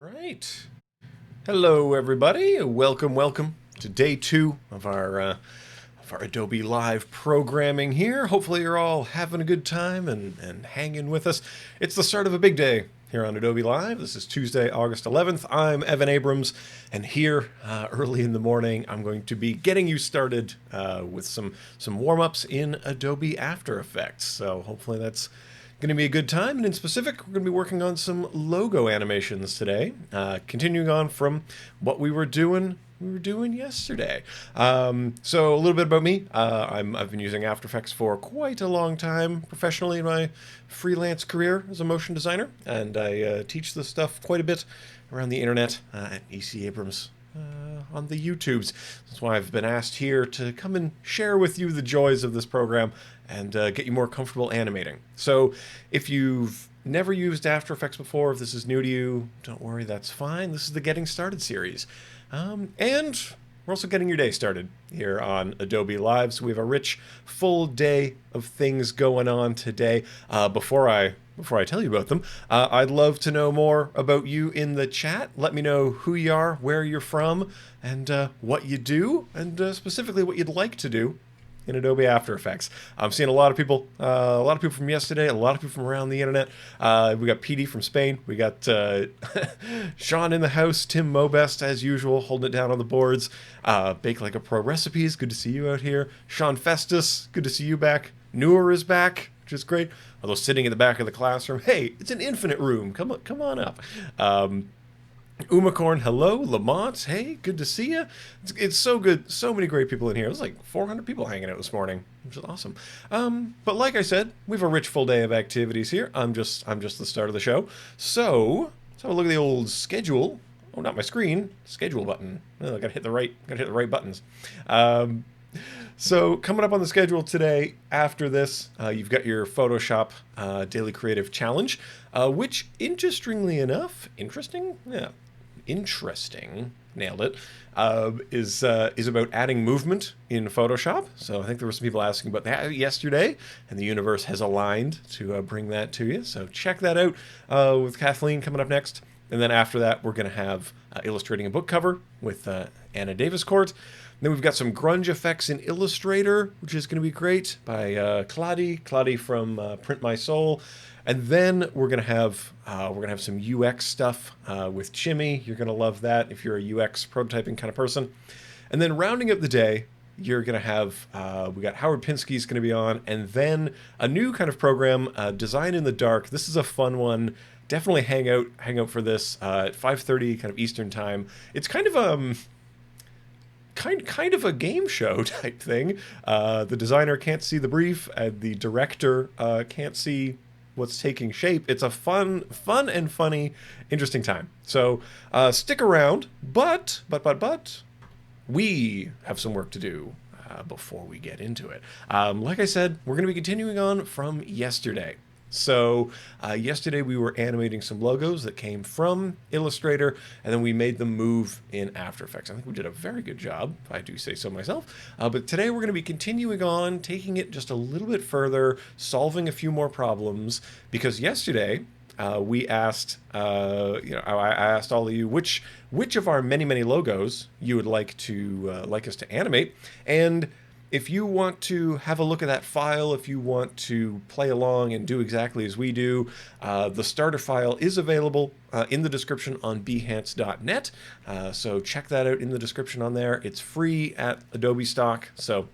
Right. Hello, everybody. Welcome to day two of our Adobe Live programming here. Hopefully, you're all having a good time and hanging with us. It's the start of a big day here on Adobe Live. This is Tuesday, August 11th. I'm Evan Abrams, and here early in the morning, I'm going to be getting you started with some warm-ups in Adobe After Effects. So hopefully that's going to be a good time. And in specific, we're going to be working on some logo animations today, continuing on from what we were doing yesterday. So a little bit about me. I've been using After Effects for quite a long time professionally in my freelance career as a motion designer, and I teach this stuff quite a bit around the internet at EC Abrams on the YouTubes. That's why I've been asked here to come and share with you the joys of this program and get you more comfortable animating. So if you've never used After Effects before, if this is new to you, don't worry, that's fine. This is the Getting Started series. And we're also getting your day started here on Adobe Live. So we have a rich, full day of things going on today. Before I tell you about them, I'd love to know more about you in the chat. Let me know who you are, where you're from, and what you do, and specifically what you'd like to do in Adobe After Effects. I'm seeing a lot of people from yesterday, a lot of people from around the internet. We got PD from Spain. We got Sean in the house, Tim Mobest as usual, holding it down on the boards. Bake Like a Pro Recipes, good to see you out here. Sean Festus, good to see you back. Noor is back, which is great. Although sitting in the back of the classroom, hey, it's an infinite room. Come on up. Umacorn, hello. Lamont, hey, good to see you. It's so good. So many great people in here. It was like 400 people hanging out this morning, which is awesome. But like I said, we have a rich full day of activities here. I'm just the start of the show. So let's have a look at the old schedule. Oh, not my screen. Schedule button. Oh, I gotta hit the right buttons. So coming up on the schedule today, after this, you've got your Photoshop Daily Creative Challenge, which interesting, nailed it, is about adding movement in Photoshop. So I think there were some people asking about that yesterday, and the universe has aligned to bring that to you. So check that out with Kathleen coming up next. And then after that, we're going to have illustrating a book cover with Anna Davis-Court. Then we've got some grunge effects in Illustrator, which is going to be great, by Claudia from Print My Soul. And then we're gonna have some UX stuff with Chimmy. You're gonna love that if you're a UX prototyping kind of person. And then rounding up the day, you're gonna have we got Howard Pinsky's gonna be on, and then a new kind of program, Design in the Dark. This is a fun one. Definitely hang out for this at 5:30 kind of Eastern time. It's kind of kind of a game show type thing. The designer can't see the brief, and the director can't see what's taking shape. It's a fun and funny, interesting time. So stick around, but we have some work to do before we get into it. Like I said, we're going to be continuing on from yesterday. So yesterday we were animating some logos that came from Illustrator, and then we made them move in After Effects. I think we did a very good job, if I do say so myself. But today we're going to be continuing on, taking it just a little bit further, solving a few more problems, because yesterday we asked, I asked all of you which of our many logos you would like us to animate, and if you want to have a look at that file, if you want to play along and do exactly as we do, the starter file is available in the description on behance.net. So check that out in the description on there. It's free at Adobe Stock, so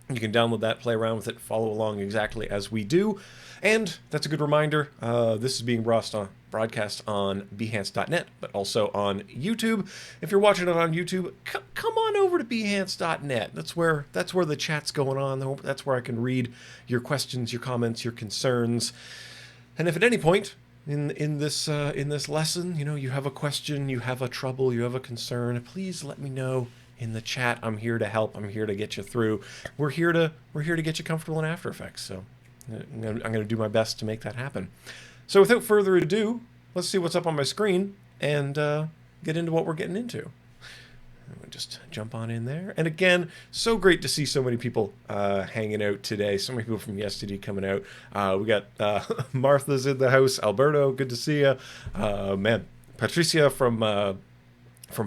you can download that, play around with it, follow along exactly as we do. And that's a good reminder, this is being broadcast on behance.net, but also on YouTube. If you're watching it on YouTube, come on over to behance.net. That's where the chat's going on. That's where I can read your questions, your comments, your concerns. And if at any point in this lesson, you have a question, you have a trouble, you have a concern, please let me know in the chat. I'm here to help. I'm here to get you through. We're here to get you comfortable in After Effects. So I'm going to do my best to make that happen. So without further ado, let's see what's up on my screen and get into what we're getting into. We'll just jump on in there. And again, so great to see so many people hanging out today. So many people from yesterday coming out. We got Martha's in the house. Alberto, good to see you. Man, Patricia from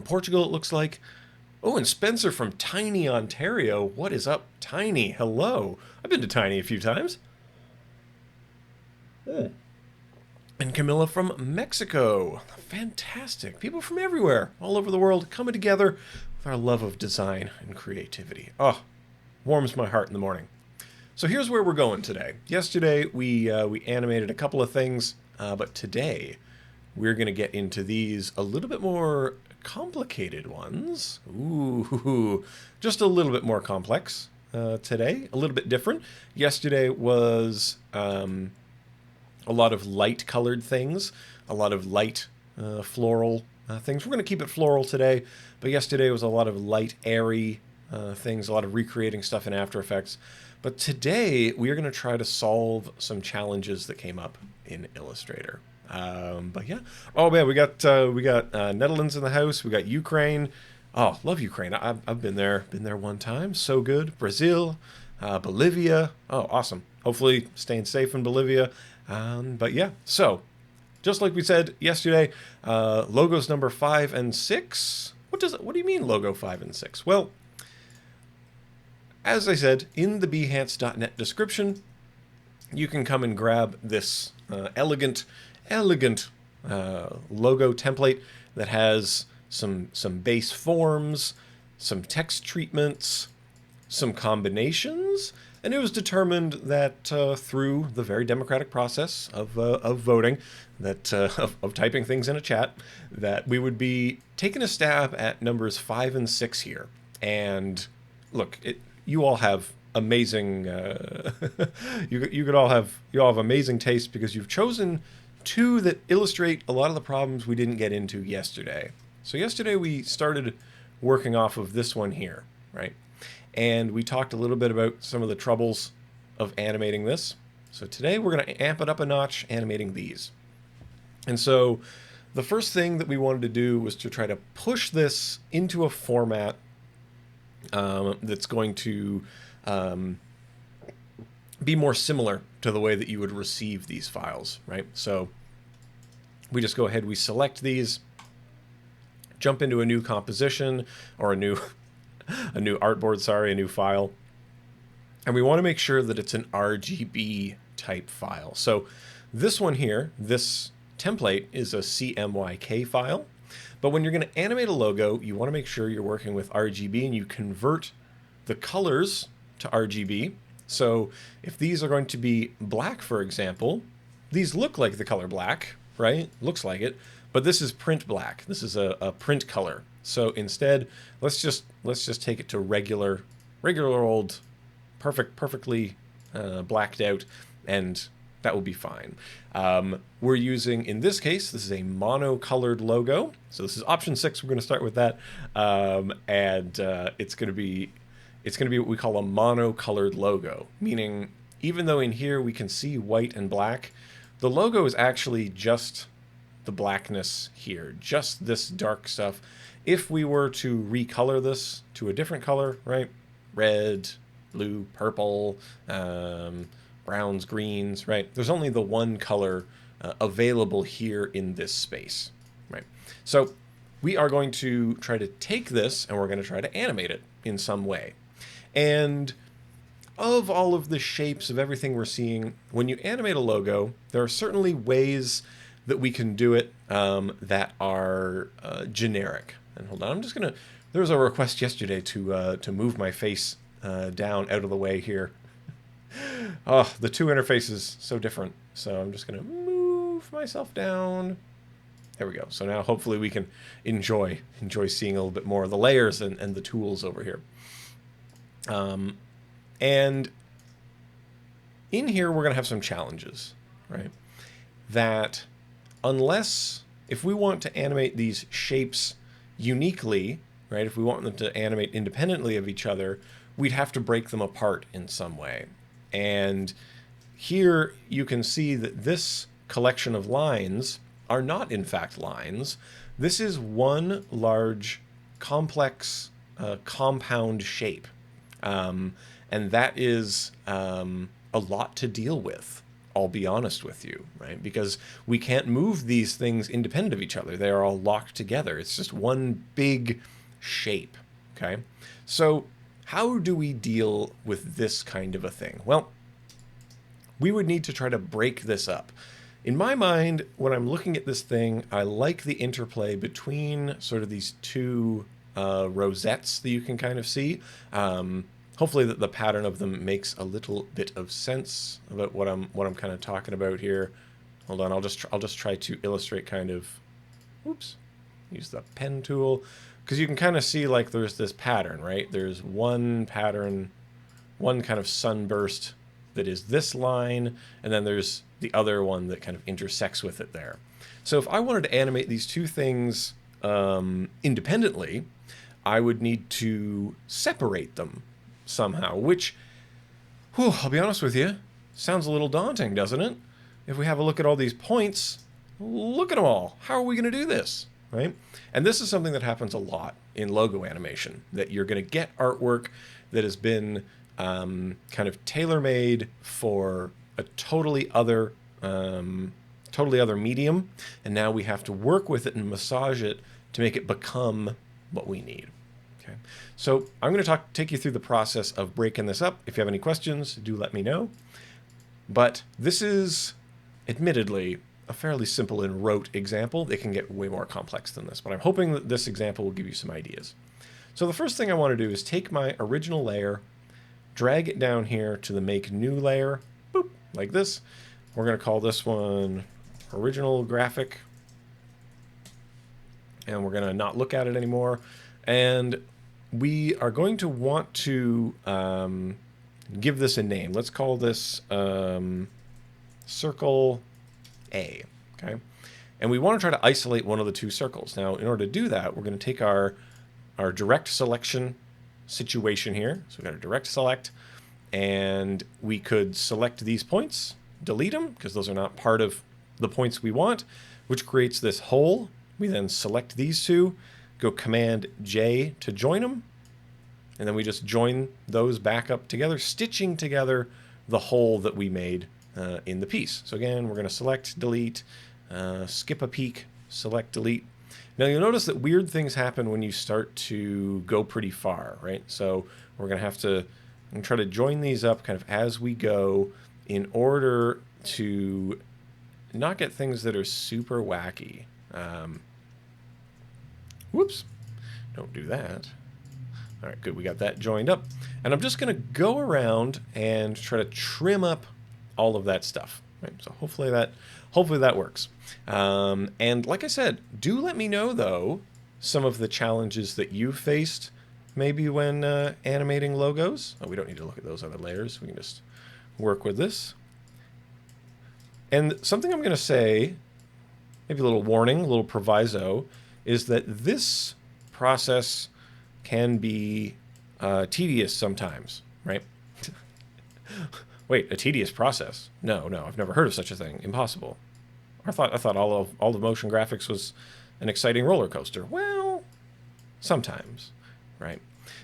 Portugal, it looks like. Oh, and Spencer from Tiny, Ontario. What is up, Tiny? Hello. I've been to Tiny a few times. Oh. And Camilla from Mexico. Fantastic. People from everywhere, all over the world, coming together with our love of design and creativity. Oh, warms my heart in the morning. So here's where we're going today. Yesterday, we animated a couple of things, but today we're going to get into these a little bit more complicated ones. Ooh, just a little bit more complex today, a little bit different. Yesterday was a lot of light colored things, a lot of light floral things. We're going to keep it floral today, but yesterday was a lot of light, airy things, a lot of recreating stuff in After Effects. But today we are going to try to solve some challenges that came up in Illustrator. But yeah, oh man, we got Netherlands in the house. We got Ukraine. Oh, love Ukraine. I've been there one time. So good. Brazil, Bolivia. Oh, awesome. Hopefully staying safe in Bolivia. But yeah, so just like we said yesterday, logos number 5 and 6. What do you mean logo 5 and 6? Well, as I said, in the behance.net description, you can come and grab this elegant logo template that has some base forms, some text treatments, some combinations, and it was determined that through the very democratic process of voting, that of typing things in a chat, that we would be taking a stab at numbers 5 and 6 here. And look, you all have amazing you all have amazing taste, because you've chosen two that illustrate a lot of the problems we didn't get into yesterday. So yesterday we started working off of this one here, right? And we talked a little bit about some of the troubles of animating this. So today we're going to amp it up a notch animating these. And so the first thing that we wanted to do was to try to push this into a format that's going to be more similar to the way that you would receive these files, right? So we just go ahead, we select these, jump into a new composition, or a new artboard, sorry, a new file. And we want to make sure that it's an RGB type file. So this one here, this template, is a CMYK file. But when you're going to animate a logo, you want to make sure you're working with RGB, and you convert the colors to RGB. So if these are going to be black, for example, these look like the color black, right? Looks like it, but this is print black. This is a print color. So instead, let's just take it to regular old, perfectly blacked out, and that will be fine. We're using, in this case, this is a mono-colored logo. So this is option 6. We're going to start with that, and it's going to be what we call a mono-colored logo, meaning even though in here we can see white and black, the logo is actually just the blackness here, just this dark stuff. If we were to recolor this to a different color, right? Red, blue, purple, browns, greens, right? There's only the one color available here in this space, right? So we are going to try to take this and we're going to try to animate it in some way. And of all of the shapes of everything we're seeing, when you animate a logo, there are certainly ways that we can do it that are generic. And hold on, I'm just gonna. There was a request yesterday to move my face down out of the way here. Oh, the two interfaces so different. So I'm just gonna move myself down. There we go. So now hopefully we can enjoy seeing a little bit more of the layers and the tools over here. And in here we're gonna have some challenges, right? That if we want to animate these shapes uniquely, right? If we want them to animate independently of each other, we'd have to break them apart in some way. And here you can see that this collection of lines are not in fact lines. This is one large complex compound shape. And that is a lot to deal with. I'll be honest with you, right? Because we can't move these things independent of each other. They are all locked together. It's just one big shape, okay? So how do we deal with this kind of a thing? Well, we would need to try to break this up. In my mind, when I'm looking at this thing, I like the interplay between sort of these two rosettes that you can kind of see. Hopefully that the pattern of them makes a little bit of sense about what I'm kind of talking about here. Hold on, I'll just try to illustrate kind of. Oops, use the pen tool, because you can kind of see like there's this pattern, right? There's one pattern, one kind of sunburst that is this line, and then there's the other one that kind of intersects with it there. So if I wanted to animate these two things independently, I would need to separate them somehow, which, whew, I'll be honest with you, sounds a little daunting, doesn't it? If we have a look at all these points, look at them all. How are we going to do this, right? And this is something that happens a lot in logo animation, that you're going to get artwork that has been kind of tailor-made for a totally other medium, and now we have to work with it and massage it to make it become what we need. Okay, so I'm going to take you through the process of breaking this up. If you have any questions, do let me know. But this is, admittedly, a fairly simple and rote example. It can get way more complex than this, but I'm hoping that this example will give you some ideas. So the first thing I want to do is take my original layer, drag it down here to the Make New layer, boop, like this. We're going to call this one Original Graphic, and we're going to not look at it anymore. And we are going to want to give this a name. Let's call this Circle A, okay? And we want to try to isolate one of the two circles. Now, in order to do that, we're going to take our direct selection situation here. So we've got a direct select, and we could select these points, delete them, because those are not part of the points we want, which creates this hole. We then select these two, go Command J to join them, and then we just join those back up together, stitching together the hole that we made in the piece. So again, we're going to select, delete, skip a peek, select, delete. Now you'll notice that weird things happen when you start to go pretty far, right? So we're going to have to try to join these up kind of as we go in order to not get things that are super wacky. Whoops, don't do that. All right, good, we got that joined up. And I'm just going to go around and try to trim up all of that stuff. Right? So hopefully that works. And like I said, do let me know, though, some of the challenges that you've faced maybe when animating logos. Oh, we don't need to look at those other layers. We can just work with this. And something I'm going to say, maybe a little warning, a little proviso, is that this process can be tedious sometimes, right? Wait, a tedious process? No, I've never heard of such a thing. Impossible. I thought all the motion graphics was an exciting roller coaster. Well, sometimes, right?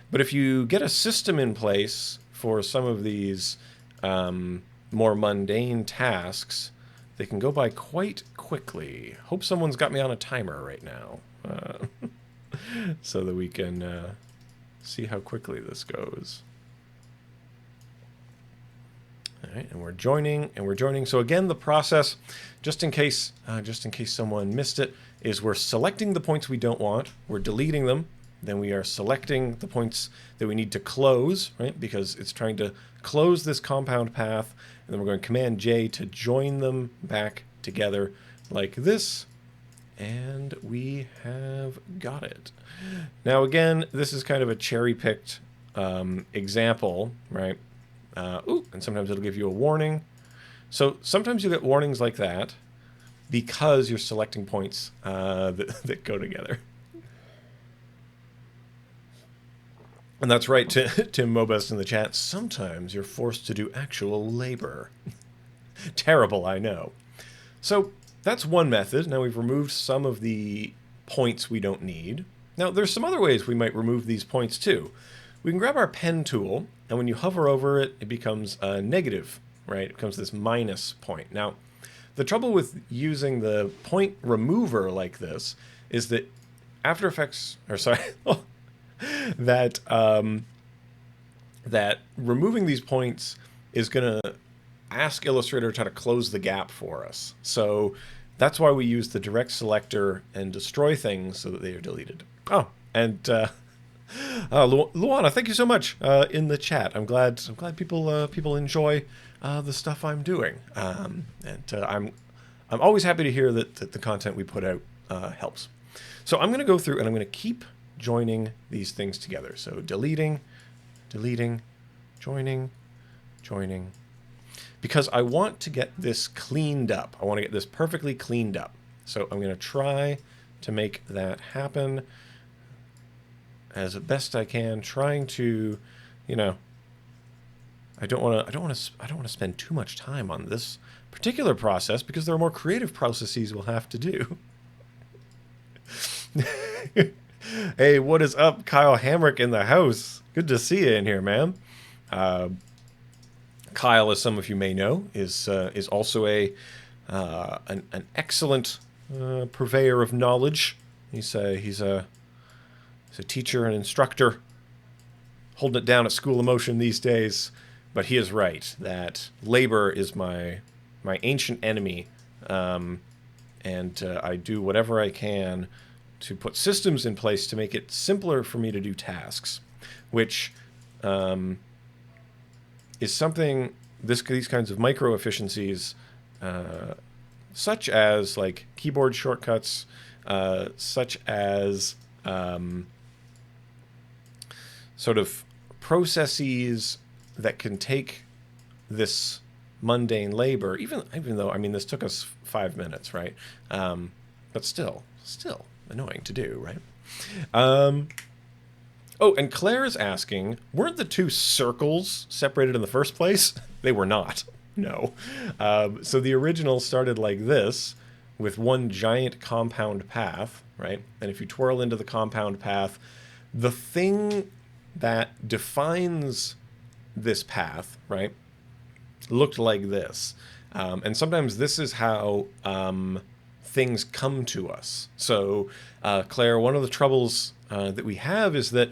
But if you get a system in place for some of these more mundane tasks, they can go by quite quickly. Hope someone's got me on a timer right now, so that we can see how quickly this goes. All right, and we're joining. So again, the process, just in case someone missed it, is we're selecting the points we don't want, we're deleting them, then we are selecting the points that we need to close, right? Because it's trying to close this compound path, and then we're going Command J to join them back together like this, and we have got it. Now again, this is kind of a cherry-picked example, right? And sometimes it'll give you a warning. So sometimes you get warnings like that because you're selecting points that go together. And that's right, Tim Mobest in the chat. Sometimes you're forced to do actual labor. Terrible, I know. So that's one method. Now we've removed some of the points we don't need. Now there's some other ways we might remove these points too. We can grab our pen tool, and when you hover over it, it becomes a negative, right? It becomes this minus point. Now, the trouble with using the point remover like this is that After Effects, or sorry, that that removing these points is going to ask Illustrator to try to close the gap for us. So that's why we use the direct selector and destroy things so that they are deleted. Oh, and Luana, thank you so much in the chat. I'm glad people enjoy the stuff I'm doing, and I'm always happy to hear that the content we put out helps. So I'm going to go through and I'm going to keep joining these things together. So deleting, joining, because I want to get this cleaned up. I want to get this perfectly cleaned up. So I'm going to try to make that happen as best I can, trying to, you know, I don't want to spend too much time on this particular process because there are more creative processes we'll have to do. Hey, what is up, Kyle Hamrick in the house? Good to see you in here, man. Kyle, as some of you may know, is also an excellent purveyor of knowledge. He's a teacher and instructor, holding it down at School of Motion these days. But he is right that labor is my ancient enemy, and I do whatever I can to put systems in place to make it simpler for me to do tasks, which is something, these kinds of micro efficiencies, such as like keyboard shortcuts, such as sort of processes that can take this mundane labor, even though, I mean, this took us 5 minutes, right? But still annoying to do, right? Oh, and Claire is asking, weren't the two circles separated in the first place? They were not. No. So the original started like this, with one giant compound path, right? And if you twirl into the compound path, the thing that defines this path, right, looked like this. And sometimes this is how things come to us. So, Claire, one of the troubles that we have is that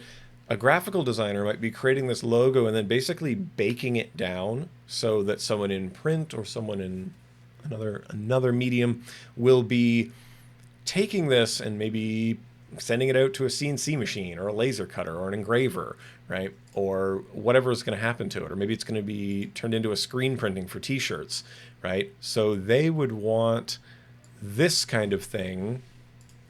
a graphical designer might be creating this logo and then basically baking it down so that someone in print or someone in another medium will be taking this and maybe sending it out to a CNC machine or a laser cutter or an engraver, right? Or whatever is going to happen to it. Or maybe it's going to be turned into a screen printing for t-shirts, right? So they would want this kind of thing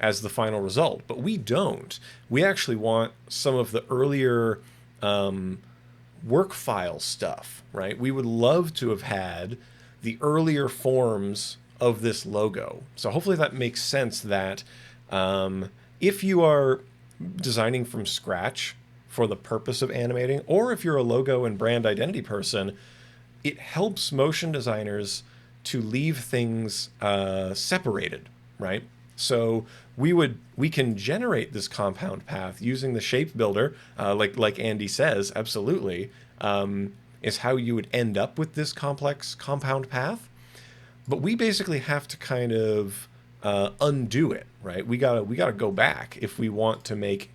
as the final result, but we don't. We actually want some of the earlier work file stuff, right? We would love to have had the earlier forms of this logo. So hopefully that makes sense that if you are designing from scratch for the purpose of animating, or if you're a logo and brand identity person, it helps motion designers to leave things separated, right? So we can generate this compound path using the shape builder, like Andy says, absolutely, is how you would end up with this complex compound path. But we basically have to kind of undo it, right? We gotta go back if we want to make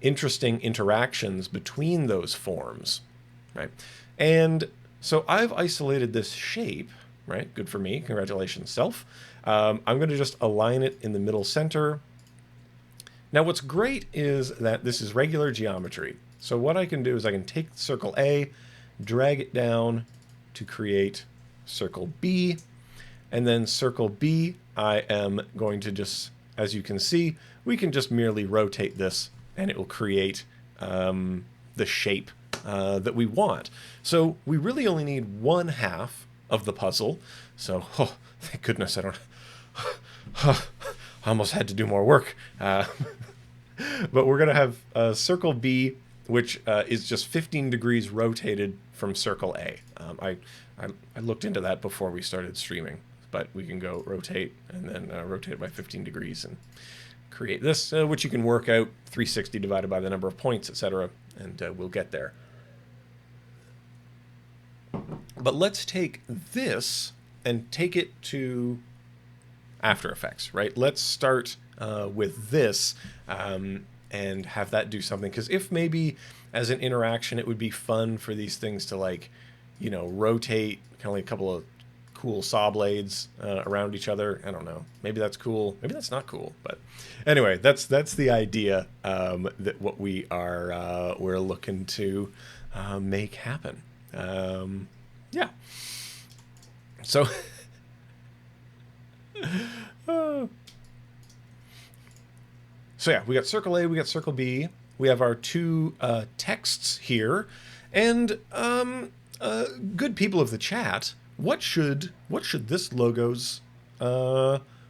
interesting interactions between those forms, right? And so I've isolated this shape, right? Good for me. Congratulations, self. I'm going to just align it in the middle center. Now, what's great is that this is regular geometry. So what I can do is I can take circle A, drag it down to create circle B, and then circle B, I am going to just, as you can see, we can just merely rotate this and it will create the shape that we want. So we really only need one half of the puzzle. So, oh, thank goodness I don't... I almost had to do more work. But we're going to have circle B, which is just 15 degrees rotated from circle A. I looked into that before we started streaming, but we can go rotate and then rotate it by 15 degrees and create this, which you can work out 360 divided by the number of points, etc., and we'll get there. But let's take this and take it to After Effects, right? Let's start with this and have that do something. Because if maybe as an interaction, it would be fun for these things to, like, you know, rotate kind of like a couple of cool saw blades around each other. I don't know. Maybe that's cool. Maybe that's not cool. But anyway, that's the idea that what we are we're looking to make happen. Yeah. So. So yeah, we got circle A, we got circle B. We have our two texts here, and good people of the chat, what should this logo's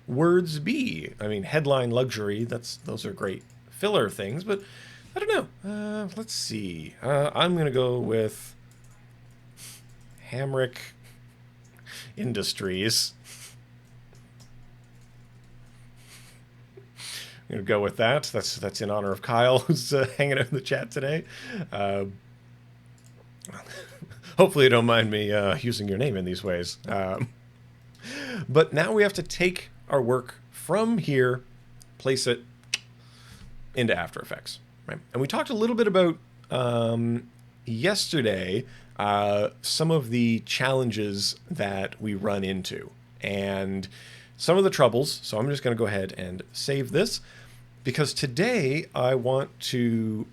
words be? I mean, headline luxury. Those are great filler things, but I don't know. Let's see. I'm gonna go with Hamrick Industries. I'm going to go with that. That's in honor of Kyle, who's hanging out in the chat today. Hopefully you don't mind me using your name in these ways. But now we have to take our work from here, place it into After Effects. Right? And we talked a little bit about yesterday some of the challenges that we run into. And some of the troubles. So I'm just going to go ahead and save this because today I want to,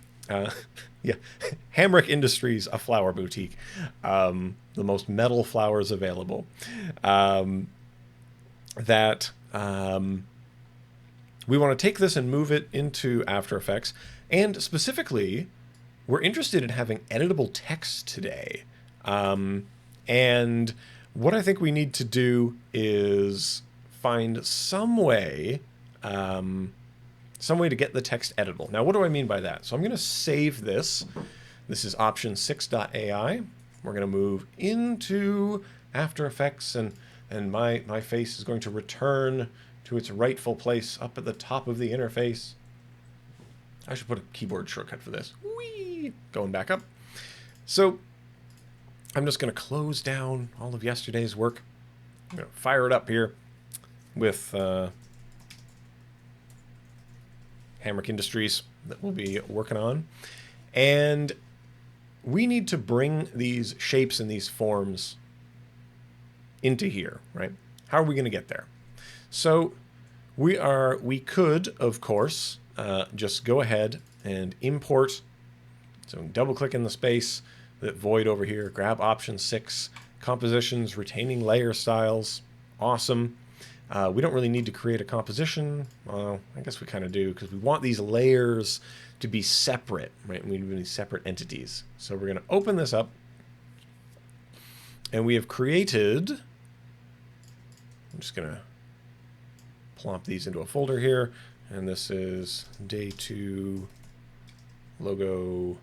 yeah, Hamrick Industries, a flower boutique, the most metal flowers available. That we want to take this and move it into After Effects, and specifically, we're interested in having editable text today, and what I think we need to do is find some way to get the text editable. Now, what do I mean by that? So I'm going to save this. This is option 6.ai. We're going to move into After Effects, and my face is going to return to its rightful place up at the top of the interface. I should put a keyboard shortcut for this. Whee! Going back up. So I'm just going to close down all of yesterday's work. I'm going to fire it up here with Hamrick Industries that we'll be working on. And we need to bring these shapes and these forms into here, right? How are we going to get there? So we could, of course, just go ahead and import. So double click in the space, that void over here, grab option 6, compositions, retaining layer styles. Awesome. We don't really need to create a composition. Well, I guess we kind of do, because we want these layers to be separate, right? We need these separate entities. So we're going to open this up, and we have created, I'm just going to plop these into a folder here, and this is day 2 logo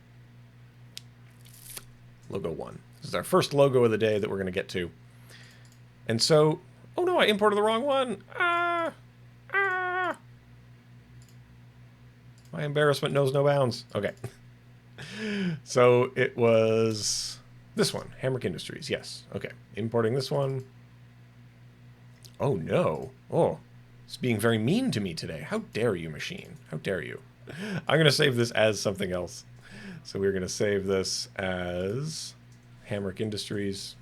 1. This is our first logo of the day that we're going to get to. And so, oh no, I imported the wrong one. My embarrassment knows no bounds. Okay. So it was this one, Hamrick Industries. Yes. Okay. Importing this one. Oh no. Oh, it's being very mean to me today. How dare you, machine? How dare you? I'm going to save this as something else. So we're going to save this as Hamrick Industries.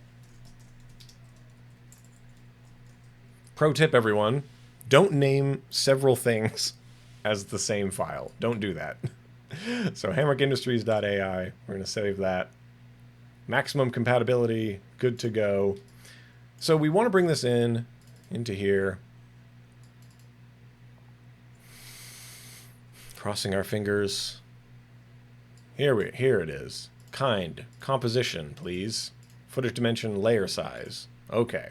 Pro tip, everyone. Don't name several things as the same file. Don't do that. So hamrickindustries.ai, we're going to save that. Maximum compatibility, good to go. So we want to bring this into here. Crossing our fingers. Here it is. Kind, composition, please. Footage dimension, layer size. Okay.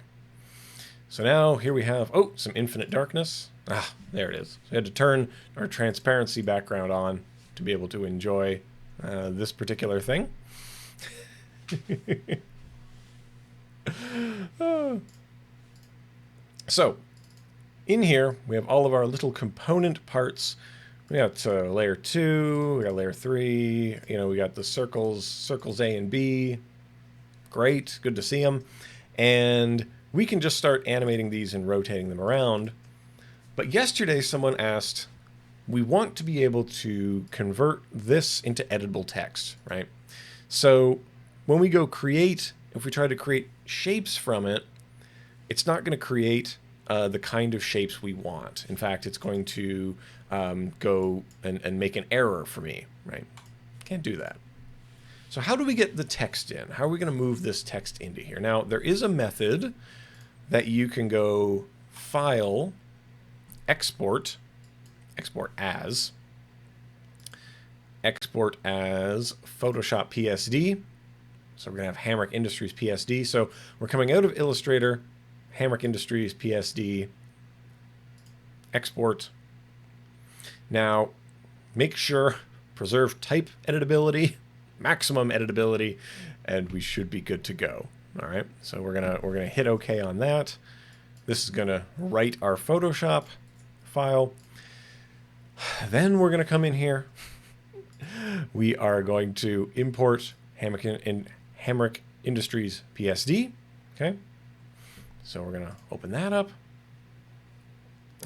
So now here we have, oh, some infinite darkness. Ah, there it is. So we had to turn our transparency background on to be able to enjoy this particular thing. So in here, we have all of our little component parts. We got layer 2, we got layer 3, we got the circles A and B, Great, good to see them. And we can just start animating these and rotating them around. But yesterday someone asked, we want to be able to convert this into editable text, right? So when we go create, if we try to create shapes from it, it's not going to create the kind of shapes we want. In fact, it's going to go and make an error for me, right? Can't do that. So how do we get the text in? How are we going to move this text into here? Now, there is a method that you can go File, Export as Photoshop PSD. So we're going to have Hamrick Industries PSD. So we're coming out of Illustrator, Hamrick Industries PSD, export. Now, make sure preserve type editability, maximum editability, and we should be good to go. All right. So we're gonna hit OK on that. This is gonna write our Photoshop file. Then we're gonna come in here. We are going to import Hamrick Industries PSD. Okay. So we're gonna open that up,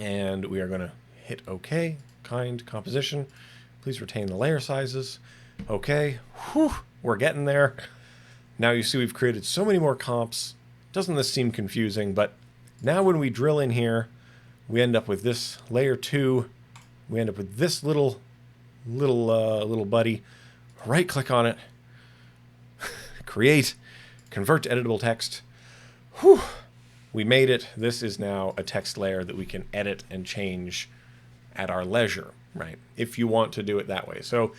and we are gonna hit OK. Kind composition. Please retain the layer sizes. OK. Whew, we're getting there. Now you see we've created so many more comps. Doesn't this seem confusing? But now when we drill in here, we end up with this layer 2. We end up with this little buddy. Right click on it. Create. Convert to editable text. Whew. We made it. This is now a text layer that we can edit and change at our leisure, right? If you want to do it that way. So,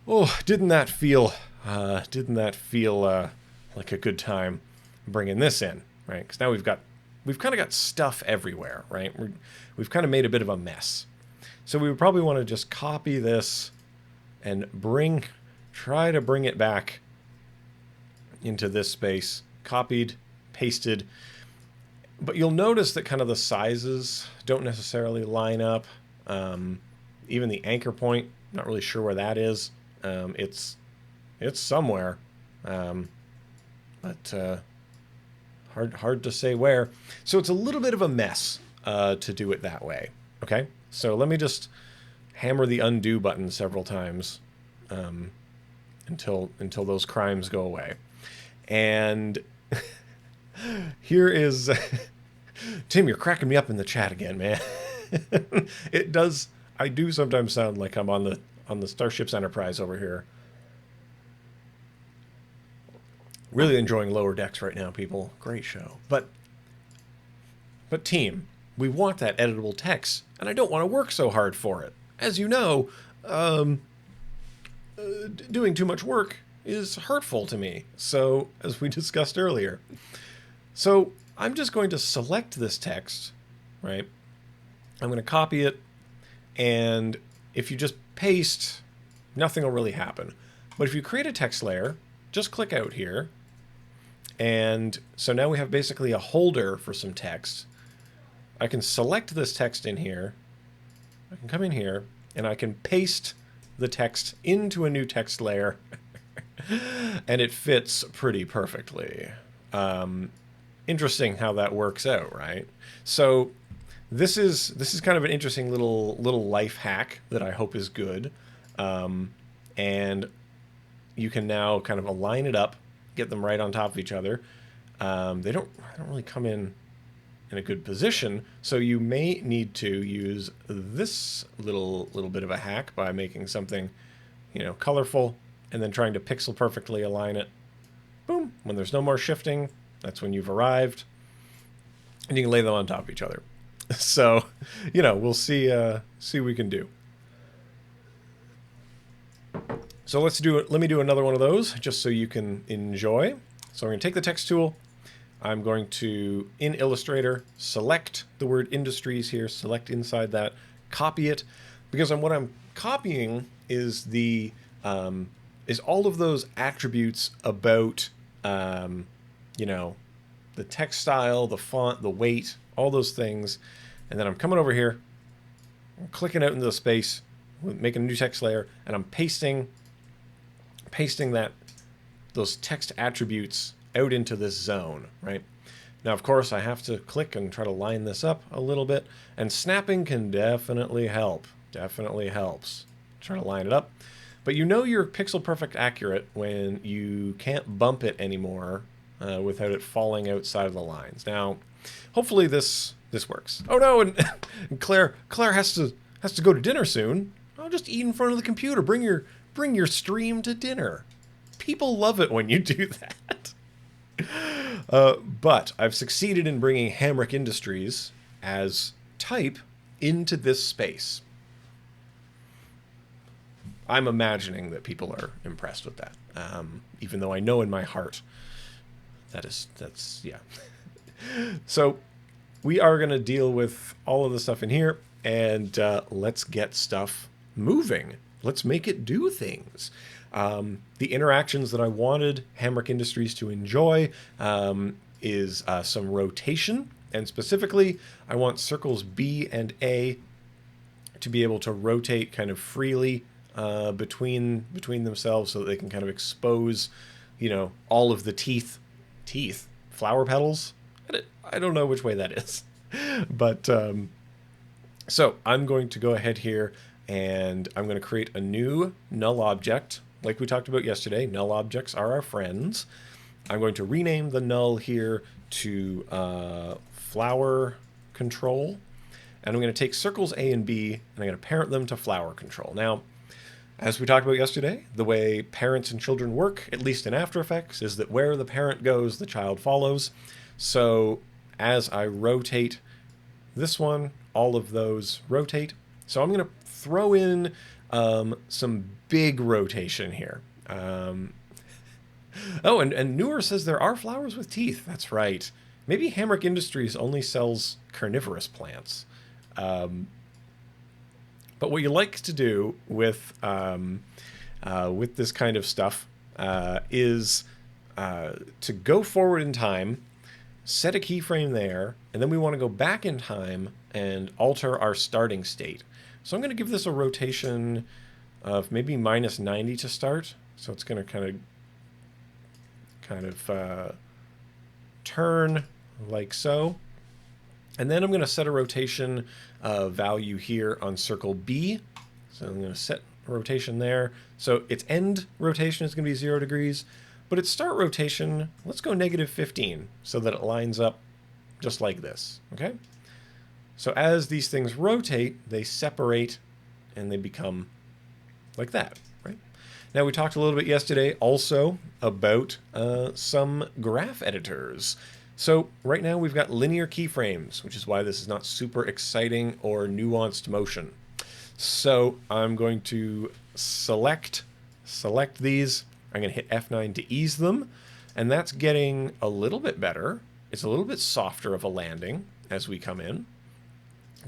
oh, didn't that feel like a good time bringing this in, right? Because now we've kind of got stuff everywhere, right? We've kind of made a bit of a mess. So we would probably want to just copy this and try to bring it back into this space. Copied, pasted. But you'll notice that kind of the sizes don't necessarily line up. Even the anchor point, not really sure where that is. It's somewhere, but hard to say where. So it's a little bit of a mess to do it that way. Okay, so let me just hammer the undo button several times until those crimes go away. And here is Tim. You're cracking me up in the chat again, man. It does. I do sometimes sound like I'm on the Starships Enterprise over here. Really enjoying Lower Decks right now, people. Great show. But team, we want that editable text, and I don't want to work so hard for it. As you know, doing too much work is hurtful to me. So, as we discussed earlier. So, I'm just going to select this text, right? I'm going to copy it, and if you just paste, nothing will really happen. But if you create a text layer, just click out here, and so now we have basically a holder for some text. I can select this text in here, I can come in here, and I can paste the text into a new text layer, and it fits pretty perfectly. Interesting how that works out, right? So this is kind of an interesting little life hack that I hope is good, and you can now kind of align it up, get them right on top of each other. They don't really come in a good position, so you may need to use this little bit of a hack by making something, colorful, and then trying to pixel perfectly align it. Boom! When there's no more shifting, that's when you've arrived, and you can lay them on top of each other. So, we'll see what we can do. So let's do it. Let me do another one of those just so you can enjoy. So I'm going to take the text tool. I'm going to, in Illustrator, select the word industries here, select inside that, copy it, because what I'm copying is is all of those attributes about, the text style, the font, the weight, all those things. And then I'm coming over here, I'm clicking out into the space, making a new text layer, and I'm pasting those text attributes out into this zone, right? Now, of course, I have to click and try to line this up a little bit, and snapping can definitely help. Definitely helps. Try to line it up. But you know you're pixel perfect accurate when you can't bump it anymore without it falling outside of the lines. Now, hopefully this works. Oh no, and, and Claire has to go to dinner soon. I'll just eat in front of the computer. Bring your stream to dinner. People love it when you do that. But I've succeeded in bringing Hamrick Industries as type into this space. I'm imagining that people are impressed with that, even though I know in my heart that's yeah. So we are going to deal with all of the stuff in here, and let's get stuff moving. Let's make it do things. The interactions that I wanted Hamrick Industries to enjoy is some rotation, and specifically I want circles B and A to be able to rotate kind of freely between themselves, so that they can kind of expose, you know, all of the teeth, flower petals. I don't know which way that is, but so I'm going to go ahead here and I'm going to create a new null object, like we talked about yesterday. Null objects are our friends. I'm going to rename the null here to flower control, and I'm going to take circles A and B and I'm going to parent them to flower control. Now, as we talked about yesterday, the way parents and children work, at least in After Effects, is that where the parent goes, the child follows. So as I rotate this one, all of those rotate. So I'm going to throw in some big rotation here. Oh, and Newer says there are flowers with teeth. That's right. Maybe Hamrick Industries only sells carnivorous plants. But what you like to do with this kind of stuff is to go forward in time, set a keyframe there, and then we want to go back in time and alter our starting state. So I'm going to give this a rotation of maybe -90 to start. So it's going to kind of turn like so. And then I'm going to set a rotation value here on circle B. So I'm going to set rotation there. So its end rotation is going to be 0 degrees, but its start rotation, let's go -15 so that it lines up just like this. Okay. So as these things rotate, they separate and they become like that, right? Now, we talked a little bit yesterday also about some graph editors. So right now we've got linear keyframes, which is why this is not super exciting or nuanced motion. So I'm going to select these. I'm going to hit F9 to ease them, and that's getting a little bit better. It's a little bit softer of a landing as we come in,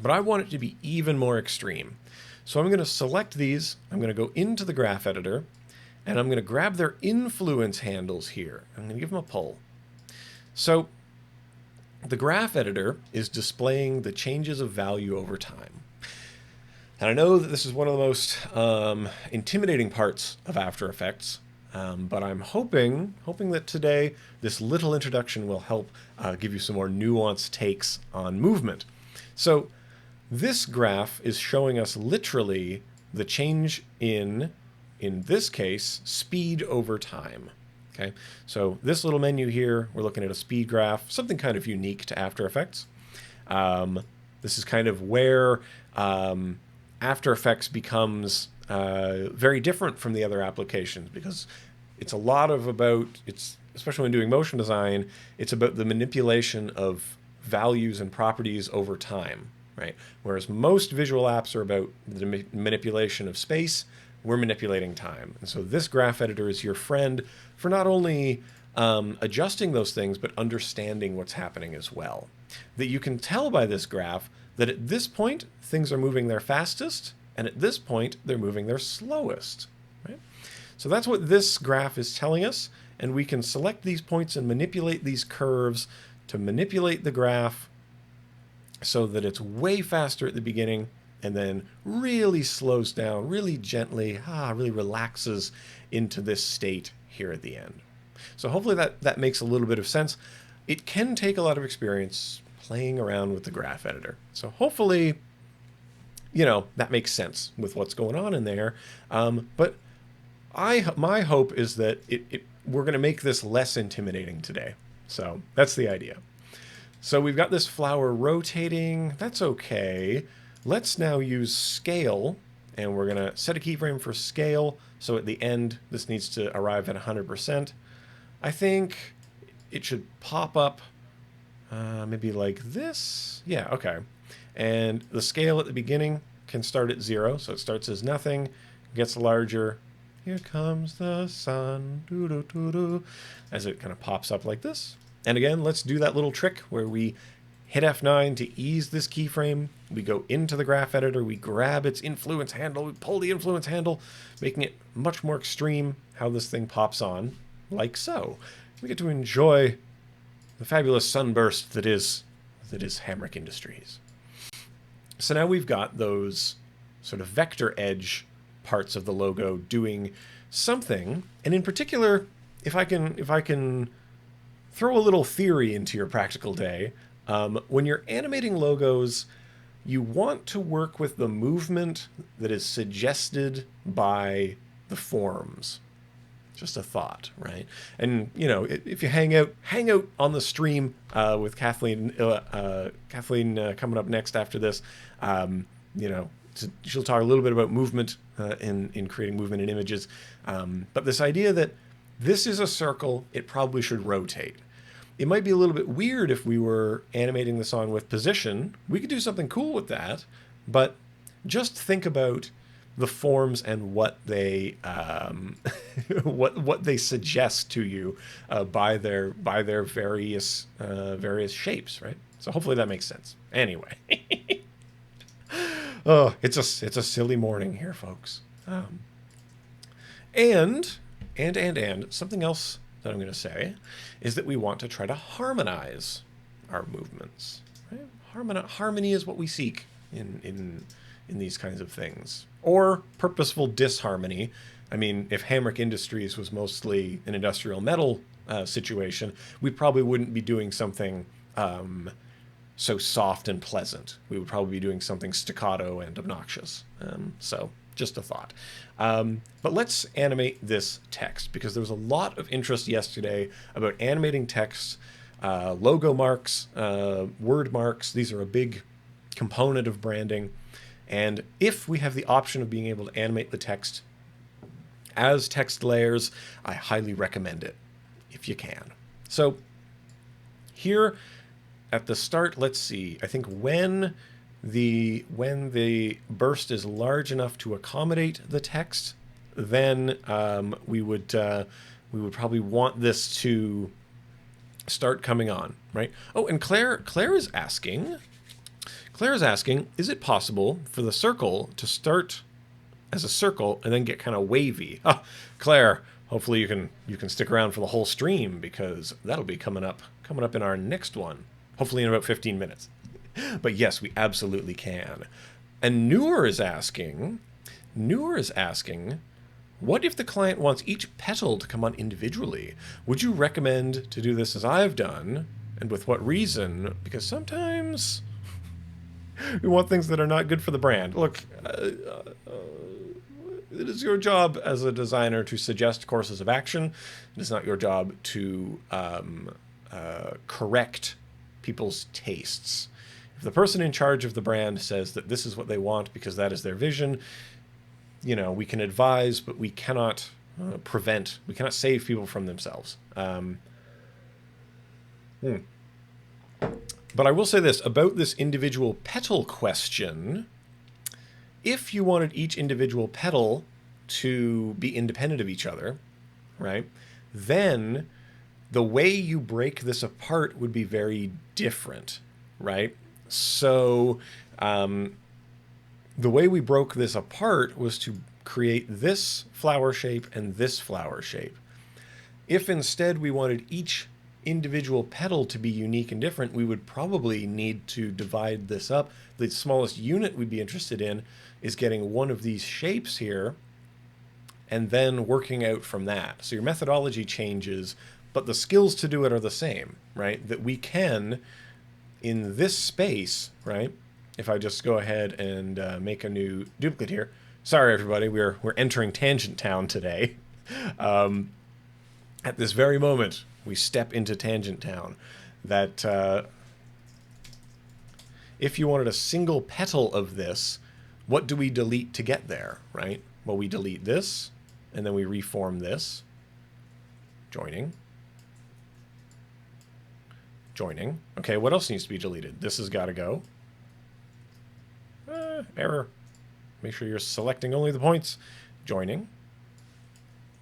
but I want it to be even more extreme. So I'm going to select these. I'm going to go into the graph editor, and I'm going to grab their influence handles here. I'm going to give them a pull. So the graph editor is displaying the changes of value over time. And I know that this is one of the most intimidating parts of After Effects, but I'm hoping that today this little introduction will help give you some more nuanced takes on movement. So this graph is showing us literally the change in this case, speed over time. Okay, so this little menu here, we're looking at a speed graph, something kind of unique to After Effects. This is kind of where After Effects becomes very different from the other applications, because it's a lot of especially when doing motion design, it's about the manipulation of values and properties over time, right? Whereas most visual apps are about the manipulation of space, we're manipulating time. And so this graph editor is your friend for not only adjusting those things, but understanding what's happening as well. That you can tell by this graph that at this point, things are moving their fastest, and at this point, they're moving their slowest. Right? So that's what this graph is telling us, and we can select these points and manipulate these curves to manipulate the graph so that it's way faster at the beginning and then really slows down, really gently, really relaxes into this state here at the end. So hopefully that makes a little bit of sense. It can take a lot of experience playing around with the graph editor. So hopefully, that makes sense with what's going on in there. But my hope is that we're going to make this less intimidating today. So that's the idea. So we've got this flower rotating. That's okay. Let's now use scale, and we're going to set a keyframe for scale. So at the end, this needs to arrive at 100%. I think it should pop up maybe like this. Yeah, okay. And the scale at the beginning can start at 0. So it starts as nothing, gets larger. Here comes the sun, doo-doo-doo-doo, as it kind of pops up like this. And again, let's do that little trick where we hit F9 to ease this keyframe. We go into the graph editor, we grab its influence handle, we pull the influence handle, making it much more extreme how this thing pops on, like so. We get to enjoy the fabulous sunburst that is Hamrick Industries. So now we've got those sort of vector edge parts of the logo doing something, and in particular, if I can throw a little theory into your practical day, when you're animating logos, you want to work with the movement that is suggested by the forms. Just a thought, right? And if you hang out on the stream with Kathleen coming up next after this, she'll talk a little bit about movement in creating movement in images. But this idea that this is a circle, it probably should rotate. It might be a little bit weird if we were animating this on with position. We could do something cool with that, but just think about the forms and what they what they suggest to you by their various shapes, right? So hopefully that makes sense. Anyway, oh, it's a silly morning here, folks. And something else that I'm going to say is that we want to try to harmonize our movements. Right? Harmony is what we seek in these kinds of things. Or purposeful disharmony. I mean, if Hamrick Industries was mostly an industrial metal situation, we probably wouldn't be doing something so soft and pleasant. We would probably be doing something staccato and obnoxious. So just a thought. But let's animate this text, because there was a lot of interest yesterday about animating text, logo marks, word marks. These are a big component of branding. And if we have the option of being able to animate the text as text layers, I highly recommend it if you can. So here at the start, let's see, I think when the burst is large enough to accommodate the text, then we would probably want this to start coming on, right? Oh, and Claire is asking, is it possible for the circle to start as a circle and then get kind of wavy? Claire, hopefully you can stick around for the whole stream, because that'll be coming up in our next one, hopefully in about 15 minutes. But yes, we absolutely can. And Noor is asking, what if the client wants each petal to come on individually? Would you recommend to do this as I've done? And with what reason? Because sometimes we want things that are not good for the brand. Look, it is your job as a designer to suggest courses of action. It is not your job to correct people's tastes. If the person in charge of the brand says that this is what they want because that is their vision, we can advise, but we cannot prevent, we cannot save people from themselves. But I will say this about this individual petal question. If you wanted each individual petal to be independent of each other, right, then the way you break this apart would be very different, right? So the way we broke this apart was to create this flower shape and this flower shape. If instead we wanted each individual petal to be unique and different, we would probably need to divide this up. The smallest unit we'd be interested in is getting one of these shapes here and then working out from that. So your methodology changes, but the skills to do it are the same, right? That we can, in this space, right? If I just go ahead and make a new duplicate here. Sorry, everybody, we're entering Tangent Town today. At this very moment, we step into Tangent Town. That if you wanted a single petal of this, what do we delete to get there, right? Well, we delete this, and then we reform this. Joining. Joining. Okay, what else needs to be deleted? This has got to go. Error. Make sure you're selecting only the points. Joining.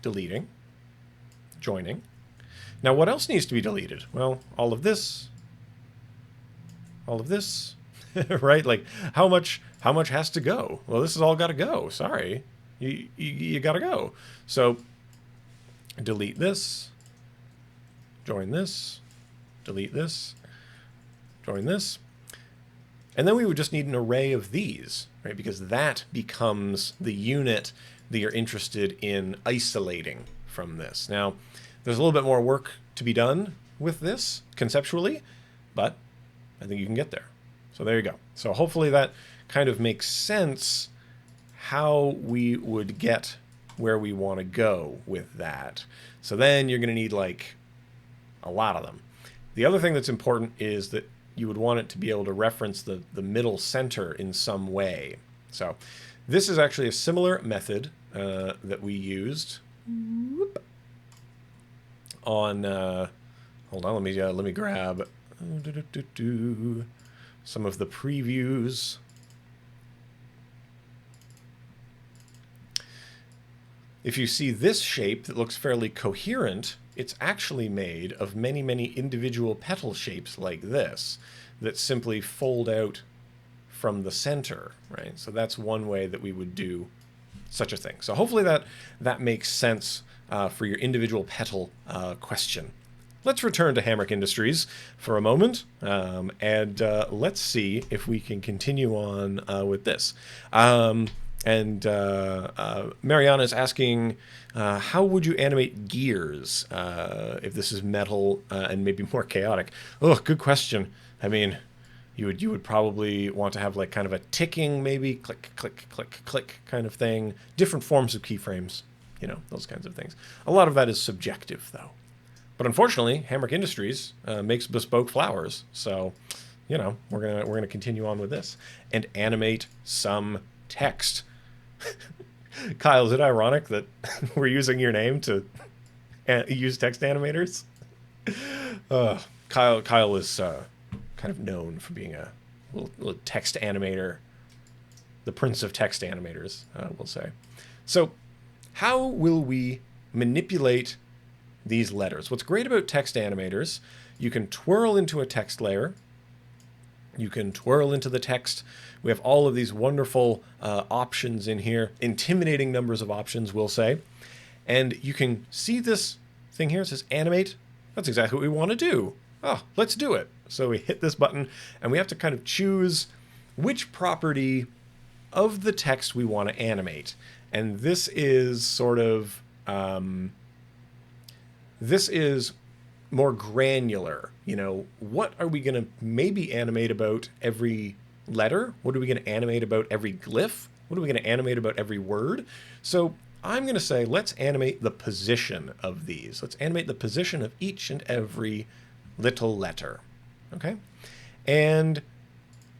Deleting. Joining. Now, what else needs to be deleted? Well, all of this. All of this. Right? Like, how much has to go? Well, this has all got to go. Sorry. You got to go. So, delete this. Join this. Delete this. Join this. And then we would just need an array of these, right? Because that becomes the unit that you're interested in isolating from this. Now, there's a little bit more work to be done with this conceptually, but I think you can get there. So there you go. So hopefully that kind of makes sense how we would get where we want to go with that. So then you're going to need like a lot of them. The other thing that's important is that you would want it to be able to reference the middle center in some way. So this is actually a similar method that we used on, hold on, let me grab some of the previews. If you see this shape that looks fairly coherent, it's actually made of many, many individual petal shapes like this that simply fold out from the center, right? So that's one way that we would do such a thing. So hopefully that makes sense for your individual petal question. Let's return to Hamrick Industries for a moment, and let's see if we can continue on with this. Mariana is asking, how would you animate gears if this is metal and maybe more chaotic? Oh, good question. I mean, you would probably want to have like kind of a ticking, maybe click, click, click, click kind of thing. Different forms of keyframes, you know, those kinds of things. A lot of that is subjective, though. But unfortunately, Hamrick Industries makes bespoke flowers, so you know we're gonna continue on with this and animate some text. Kyle, is it ironic that we're using your name to use text animators? Kyle is kind of known for being a little text animator, the prince of text animators, we'll say. So how will we manipulate these letters? What's great about text animators, you can twirl into a text layer. You can twirl into the text. We have all of these wonderful options in here, intimidating numbers of options, we'll say. And you can see this thing here. It says animate. That's exactly what we want to do. Oh, let's do it. So we hit this button, and we have to kind of choose which property of the text we want to animate. And this is sort of, this is more granular. You know, what are we going to maybe animate about every letter? What are we going to animate about every glyph? What are we going to animate about every word? So I'm going to say, let's animate the position of these. Let's animate the position of each and every little letter. Okay? And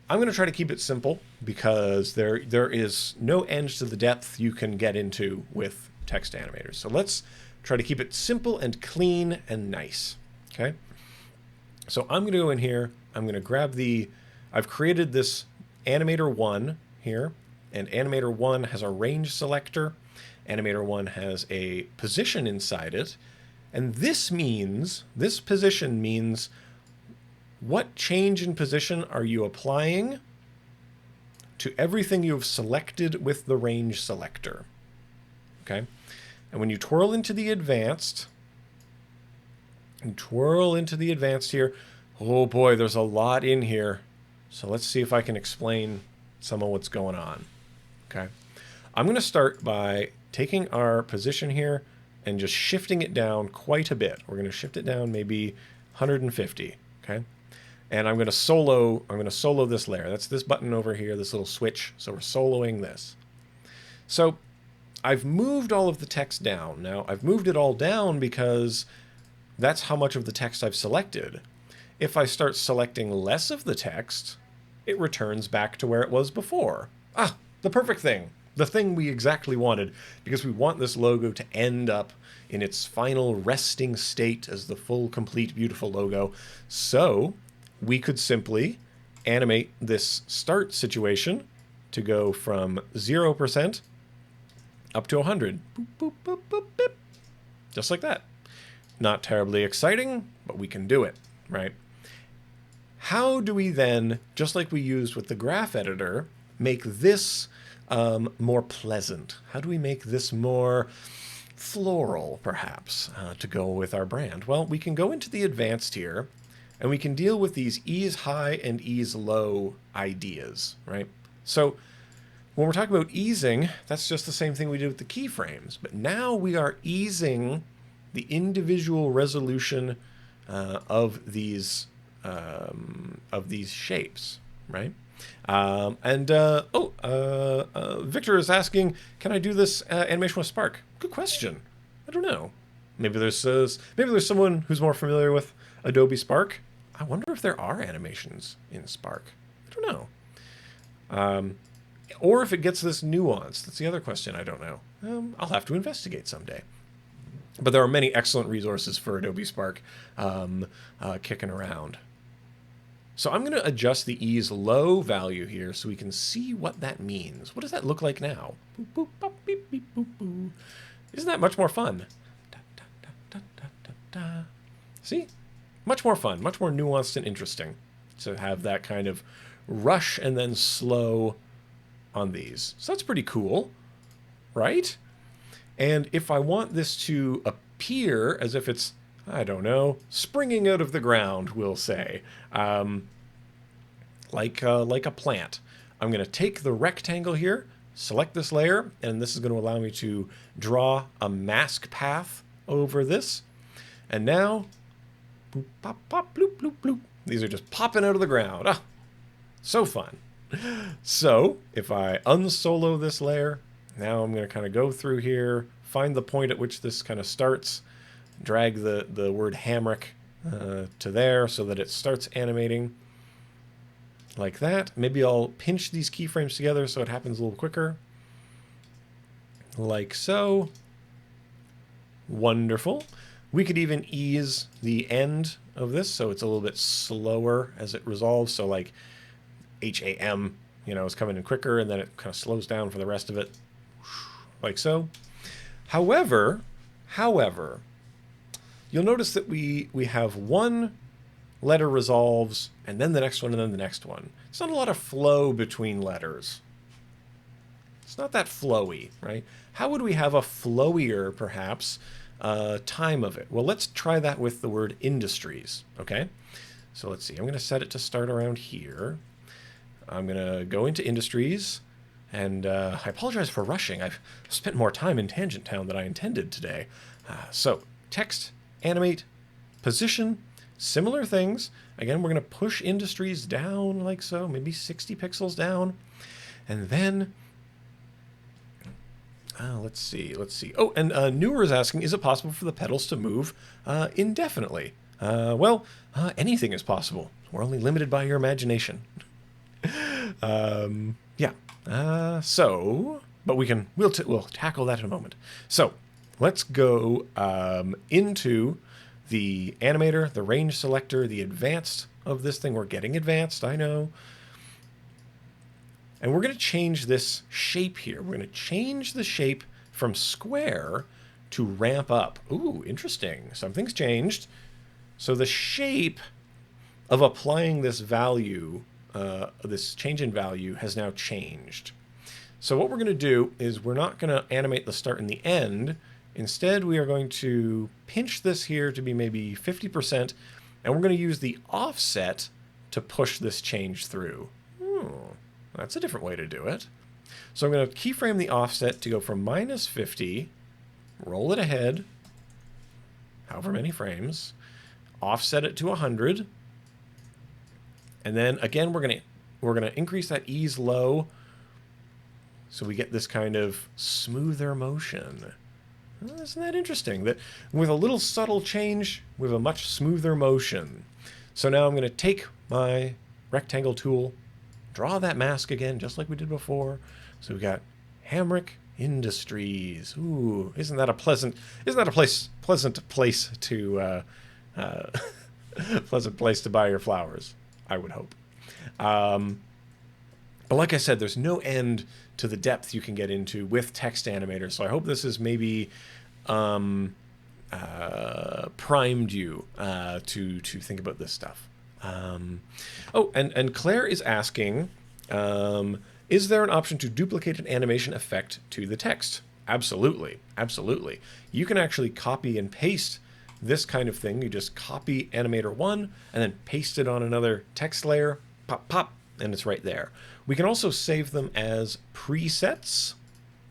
I'm going to try to keep it simple because there is no end to the depth you can get into with text animators. So let's try to keep it simple and clean and nice. Okay? So I'm going to go in here. I'm going to grab I've created this Animator 1 here, and Animator 1 has a range selector. Animator 1 has a position inside it. And this position means what change in position are you applying to everything you have selected with the range selector. Okay? And when you twirl into the advanced, here, oh boy, there's a lot in here. So let's see if I can explain some of what's going on. Okay. I'm going to start by taking our position here and just shifting it down quite a bit. We're going to shift it down maybe 150, okay? And I'm going to solo this layer. That's this button over here, this little switch. So we're soloing this. So I've moved all of the text down. Now, I've moved it all down because that's how much of the text I've selected. If I start selecting less of the text, it returns back to where it was before. Ah, the perfect thing. The thing we exactly wanted, because we want this logo to end up in its final resting state as the full, complete, beautiful logo. So we could simply animate this start situation to go from 0% up to 100. Boop, boop, boop, boop, boop. Just like that. Not terribly exciting, but we can do it, right? How do we then, just like we used with the graph editor, make this more pleasant? How do we make this more floral, perhaps, to go with our brand? Well, we can go into the advanced here, and we can deal with these ease high and ease low ideas, right? So when we're talking about easing, that's just the same thing we did with the keyframes. But now we are easing the individual resolution of these shapes, right? Victor is asking, can I do this animation with Spark? Good question. I don't know. Maybe there's someone who's more familiar with Adobe Spark. I wonder if there are animations in Spark. I don't know. Or if it gets this nuance. That's the other question I don't know. I'll have to investigate someday. But there are many excellent resources for Adobe Spark kicking around. So I'm going to adjust the ease low value here so we can see what that means. What does that look like now? Boop, boop, bop, beep, beep, boop, boop. Isn't that much more fun? Da, da, da, da, da, da. See? Much more fun, much more nuanced and interesting to have that kind of rush and then slow on these. So that's pretty cool, right? And if I want this to appear as if it's, I don't know, springing out of the ground, we'll say, like a plant, I'm going to take the rectangle here, select this layer, and this is going to allow me to draw a mask path over this. And now, boop, pop, pop, bloop, bloop, bloop. These are just popping out of the ground. Ah, so fun. So if I unsolo this layer, now I'm going to kind of go through here, find the point at which this kind of starts, drag the word hammock to there so that it starts animating like that. Maybe I'll pinch these keyframes together so it happens a little quicker. Like so. Wonderful. We could even ease the end of this so it's a little bit slower as it resolves. So like HAM, is coming in quicker, and then it kind of slows down for the rest of it. Like so. However, you'll notice that we have one letter resolves, and then the next one, and then the next one. It's not a lot of flow between letters. It's not that flowy, right? How would we have a flowier, perhaps, time of it? Well, let's try that with the word industries, okay? So let's see. I'm going to set it to start around here. I'm going to go into industries, and I apologize for rushing. I've spent more time in Tangent Town than I intended today. So text, animate, position, similar things. Again, we're going to push industries down like so, maybe 60 pixels down. And then, let's see. Oh, and Newer is asking, is it possible for the petals to move indefinitely? Well, anything is possible. We're only limited by your imagination. Yeah. But we'll tackle that in a moment. So let's go into the animator, the range selector, the advanced of this thing. We're getting advanced, I know. And we're going to change this shape here. We're going to change the shape from square to ramp up. Ooh, interesting. Something's changed. So the shape of applying this value, this change in value, has now changed. So what we're going to do is we're not going to animate the start and the end. Instead, we are going to pinch this here to be maybe 50%, and we're going to use the offset to push this change through. That's a different way to do it. So I'm going to keyframe the offset to go from -50, roll it ahead, however many frames, offset it to 100, and then again we're going to increase that ease low so we get this kind of smoother motion. Well, isn't that interesting? That with a little subtle change, we have a much smoother motion. So now I'm going to take my rectangle tool, draw that mask again, just like we did before. So we got Hamrick Industries. Ooh, isn't that a pleasant place to pleasant place to buy your flowers? I would hope. But like I said, there's no end to the depth you can get into with text animators. So I hope this has maybe primed you to think about this stuff. Oh, and Claire is asking, is there an option to duplicate an animation effect to the text? Absolutely, absolutely. You can actually copy and paste this kind of thing. You just copy animator 1 and then paste it on another text layer, pop, pop, and it's right there. We can also save them as presets.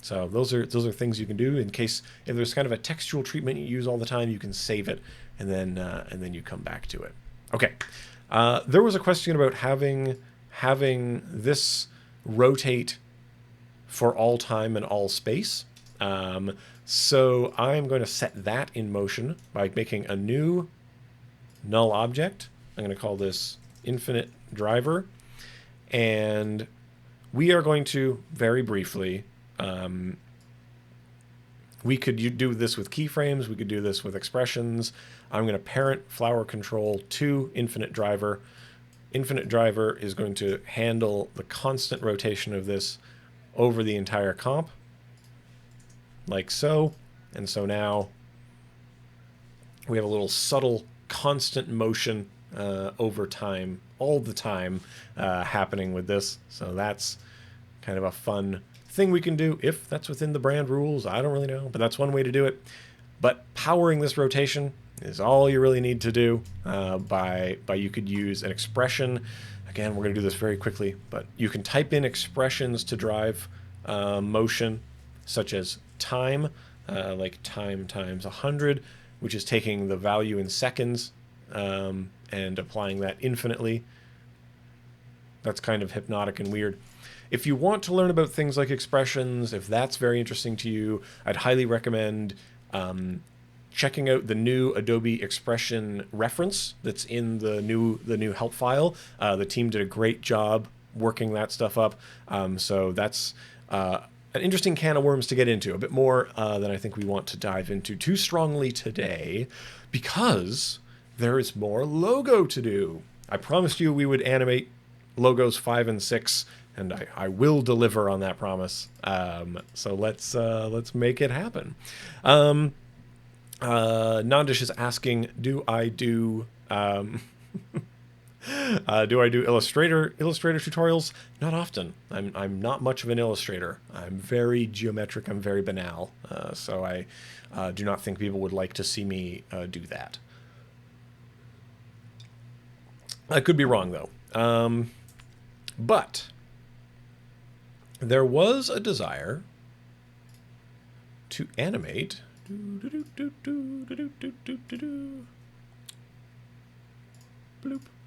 So those are things you can do in case if there's kind of a textual treatment you use all the time, you can save it and then you come back to it. Okay. There was a question about having this rotate for all time and all space. So I'm going to set that in motion by making a new null object. I'm going to call this infinite driver. And we are going to, very briefly, we could do this with keyframes. We could do this with expressions. I'm going to parent flower control to infinite driver. Infinite driver is going to handle the constant rotation of this over the entire comp, like so. And so now we have a little subtle constant motion over time, all the time, happening with this. So that's kind of a fun thing we can do if that's within the brand rules. I don't really know, but that's one way to do it. But powering this rotation is all you really need to do. By you could use an expression. Again, we're going to do this very quickly, but you can type in expressions to drive motion, such as time, like time times 100, which is taking the value in seconds and applying that infinitely. That's kind of hypnotic and weird. If you want to learn about things like expressions, if that's very interesting to you, I'd highly recommend checking out the new Adobe Expression reference that's in the new help file. The team did a great job working that stuff up. So that's an interesting can of worms to get into, a bit more than I think we want to dive into too strongly today, because there is more logo to do. I promised you we would animate logos 5 and 6, and I will deliver on that promise. So let's make it happen. Nandish is asking, do I do Illustrator tutorials? Not often. I'm not much of an illustrator. I'm very geometric. I'm very banal. So I do not think people would like to see me do that. I could be wrong though. But there was a desire to animate. Bloop,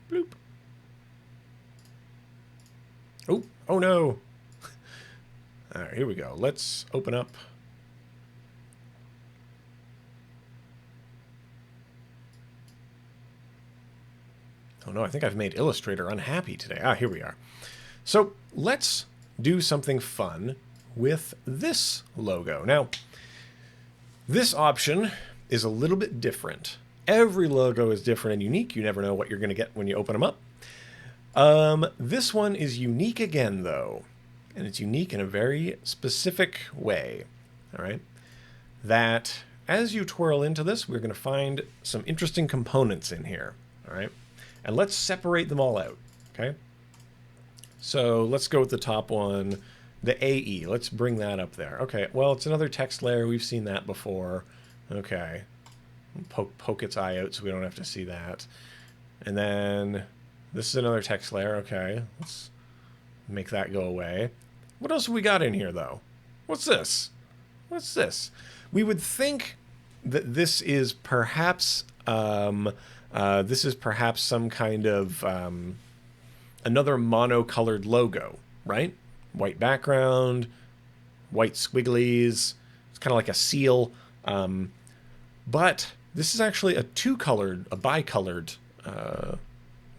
bloop. Oh no. All right, here we go. Let's open up. Oh no, I think I've made Illustrator unhappy today. Here we are. So let's do something fun with this logo. Now, this option is a little bit different. Every logo is different and unique. You never know what you're going to get when you open them up. This one is unique again, though, and it's unique in a very specific way. All right, that as you twirl into this, we're going to find some interesting components in here. All right, and let's separate them all out. Okay, so let's go with the top one, the AE. Let's bring that up there. Okay, well, it's another text layer. We've seen that before. Okay, poke its eye out so we don't have to see that. And then this is another text layer. Okay, let's make that go away. What else have we got in here, though? What's this? What's this? We would think that this is perhaps some kind of another monocolored logo, right? White background, white squigglies. It's kind of like a seal. But this is actually a bicolored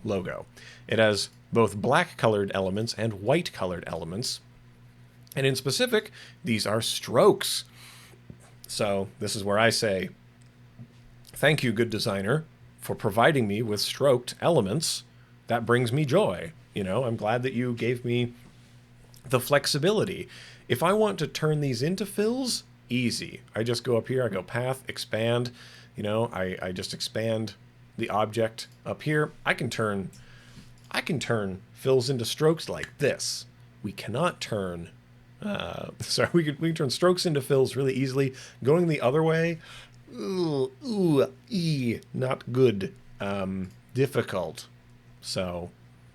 logo. It has both black colored elements and white colored elements. And in specific, these are strokes. So this is where I say, thank you, good designer, for providing me with stroked elements. That brings me joy. You know, I'm glad that you gave me the flexibility. If I want to turn these into fills, easy. I just go up here, I go path, expand. You know, I just expand the object up here. I can turn fills into strokes like this. We cannot turn we can turn strokes into fills really easily. Going the other way, not good, difficult. So,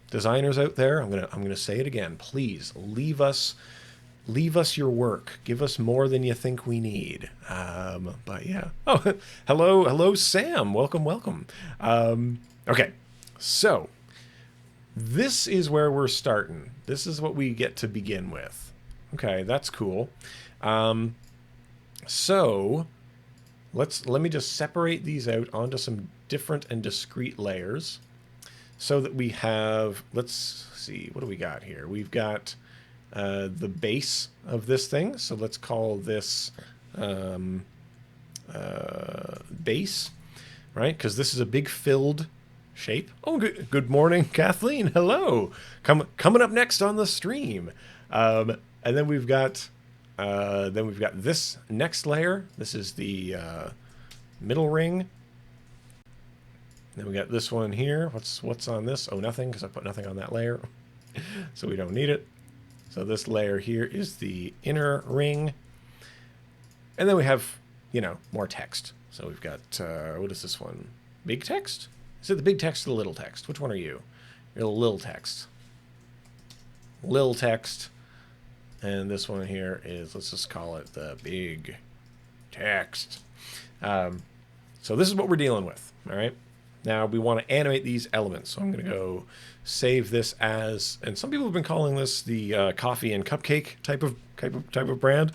designers out there, I'm gonna say it again. Please leave us your work. Give us more than you think we need. But yeah. Oh, hello, Sam. Welcome. Okay, so this is where we're starting. This is what we get to begin with. Okay, that's cool. So let me just separate these out onto some different and discrete layers so that we have, let's see, what do we got here? We've got the base of this thing. So let's call this base, right? Because this is a big filled shape. Oh, good morning, Kathleen. Hello. Coming up next on the stream. And then we've got this next layer. This is the middle ring. Then we got this one here. What's on this? Oh, nothing, because I put nothing on that layer, so we don't need it. So this layer here is the inner ring, and then we have, you know, more text. So we've got what is this one? Big text? Is it the big text or the little text? Which one are you? You're the little text. Little text. And this one here is, let's just call it the big text. So this is what we're dealing with, all right? Now we want to animate these elements. So I'm going to go save this as, and some people have been calling this the coffee and cupcake type of brand,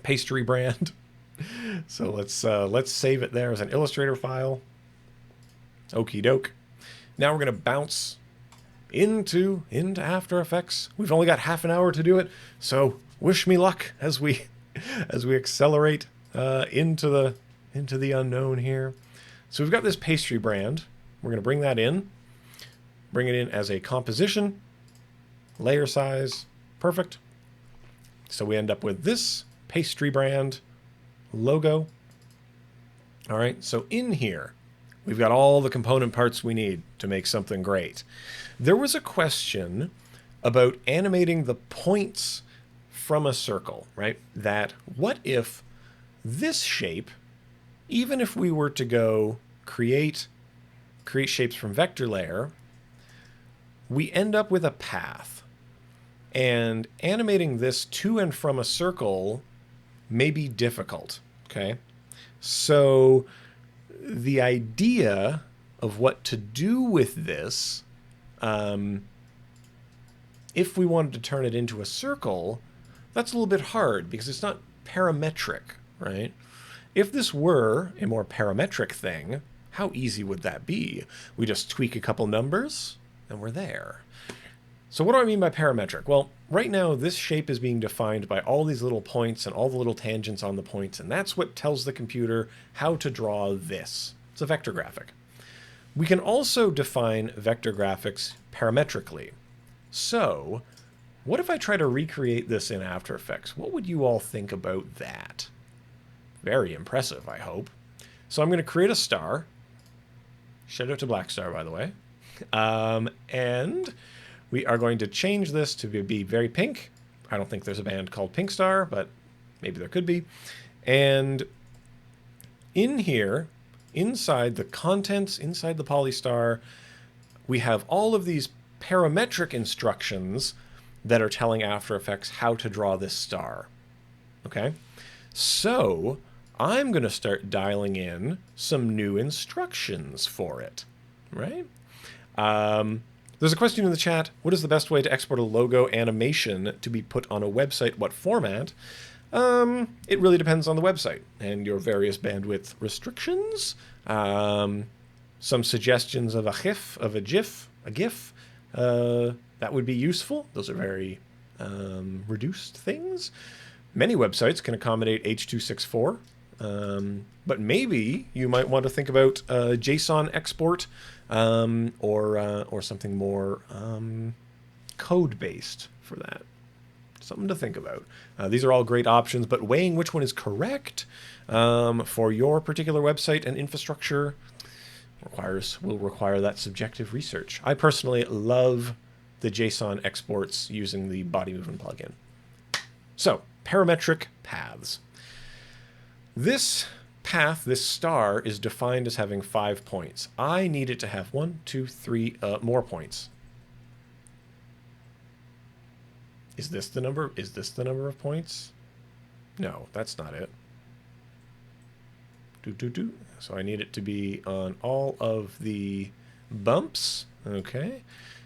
pastry brand. So let's save it there as an Illustrator file. Okie doke. Now we're going to bounce into After Effects. We've only got half an hour to do it, so wish me luck as we accelerate into the unknown here. So we've got this pastry brand. We're going to bring that in, bring it in as a composition, layer size, perfect. So we end up with this pastry brand logo. All right, so in here we've got all the component parts we need to make something great. There was a question about animating the points from a circle, right? That what if this shape, even if we were to go create shapes from vector layer, we end up with a path. And animating this to and from a circle may be difficult, okay? So the idea of what to do with this, if we wanted to turn it into a circle, that's a little bit hard because it's not parametric, right? If this were a more parametric thing, how easy would that be? We just tweak a couple numbers and we're there. So what do I mean by parametric? Well, right now this shape is being defined by all these little points and all the little tangents on the points, and that's what tells the computer how to draw this. It's a vector graphic. We can also define vector graphics parametrically. So what if I try to recreate this in After Effects? What would you all think about that? Very impressive, I hope. So I'm going to create a star. Shout out to Black Star, by the way. And we are going to change this to be very pink. I don't think there's a band called Pink Star, but maybe there could be. And in here, inside the contents, inside the polystar, we have all of these parametric instructions that are telling After Effects how to draw this star. Okay? So I'm going to start dialing in some new instructions for it, right? There's a question in the chat. What is the best way to export a logo animation to be put on a website? What format? It really depends on the website and your various bandwidth restrictions. Some suggestions of a GIF, that would be useful. Those are very reduced things. Many websites can accommodate H.264, but maybe you might want to think about JSON export or something more code-based for that. Something to think about. These are all great options, but weighing which one is correct for your particular website and infrastructure will require that subjective research. I personally love the JSON exports using the body movement plugin. So, parametric paths. This path, this star, is defined as having 5 points. I need it to have 1, 2, 3 more points. Is this the number? Is this the number of points? No, that's not it. So I need it to be on all of the bumps. Okay.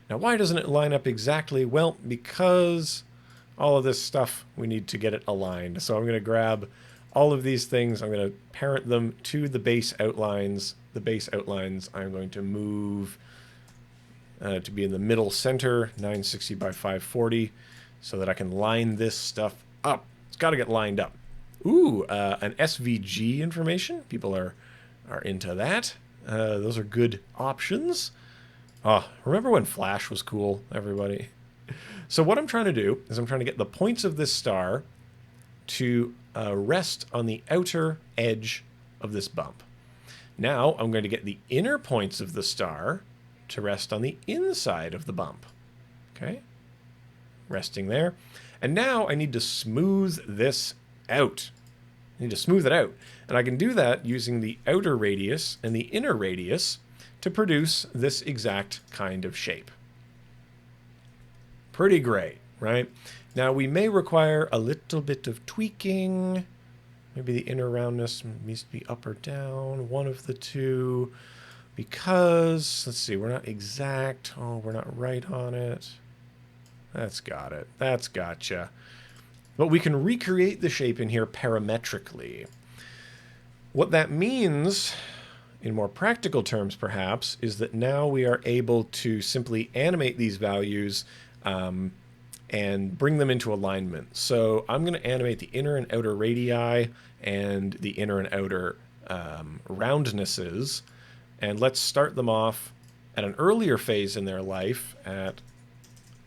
Now, why doesn't it line up exactly? Well, because all of this stuff, we need to get it aligned. So I'm going to grab all of these things. I'm going to parent them to the base outlines. The base outlines I'm going to move to be in the middle center, 960 by 540, so that I can line this stuff up. It's got to get lined up. Ooh, an SVG information. People are into that. Those are good options. Oh, remember when Flash was cool, everybody? So what I'm trying to do is I'm trying to get the points of this star to rest on the outer edge of this bump. Now I'm going to get the inner points of the star to rest on the inside of the bump. Okay? Resting there. And now I need to smooth this out. I need to smooth it out. And I can do that using the outer radius and the inner radius to produce this exact kind of shape. Pretty great, right? Now we may require a little bit of tweaking. Maybe the inner roundness needs to be up or down, one of the two. Because, let's see, we're not exact. Oh, we're not right on it. That's got it. That's gotcha. But we can recreate the shape in here parametrically. What that means, in more practical terms perhaps, is that now we are able to simply animate these values and bring them into alignment. So I'm going to animate the inner and outer radii and the inner and outer roundnesses. And let's start them off at an earlier phase in their life at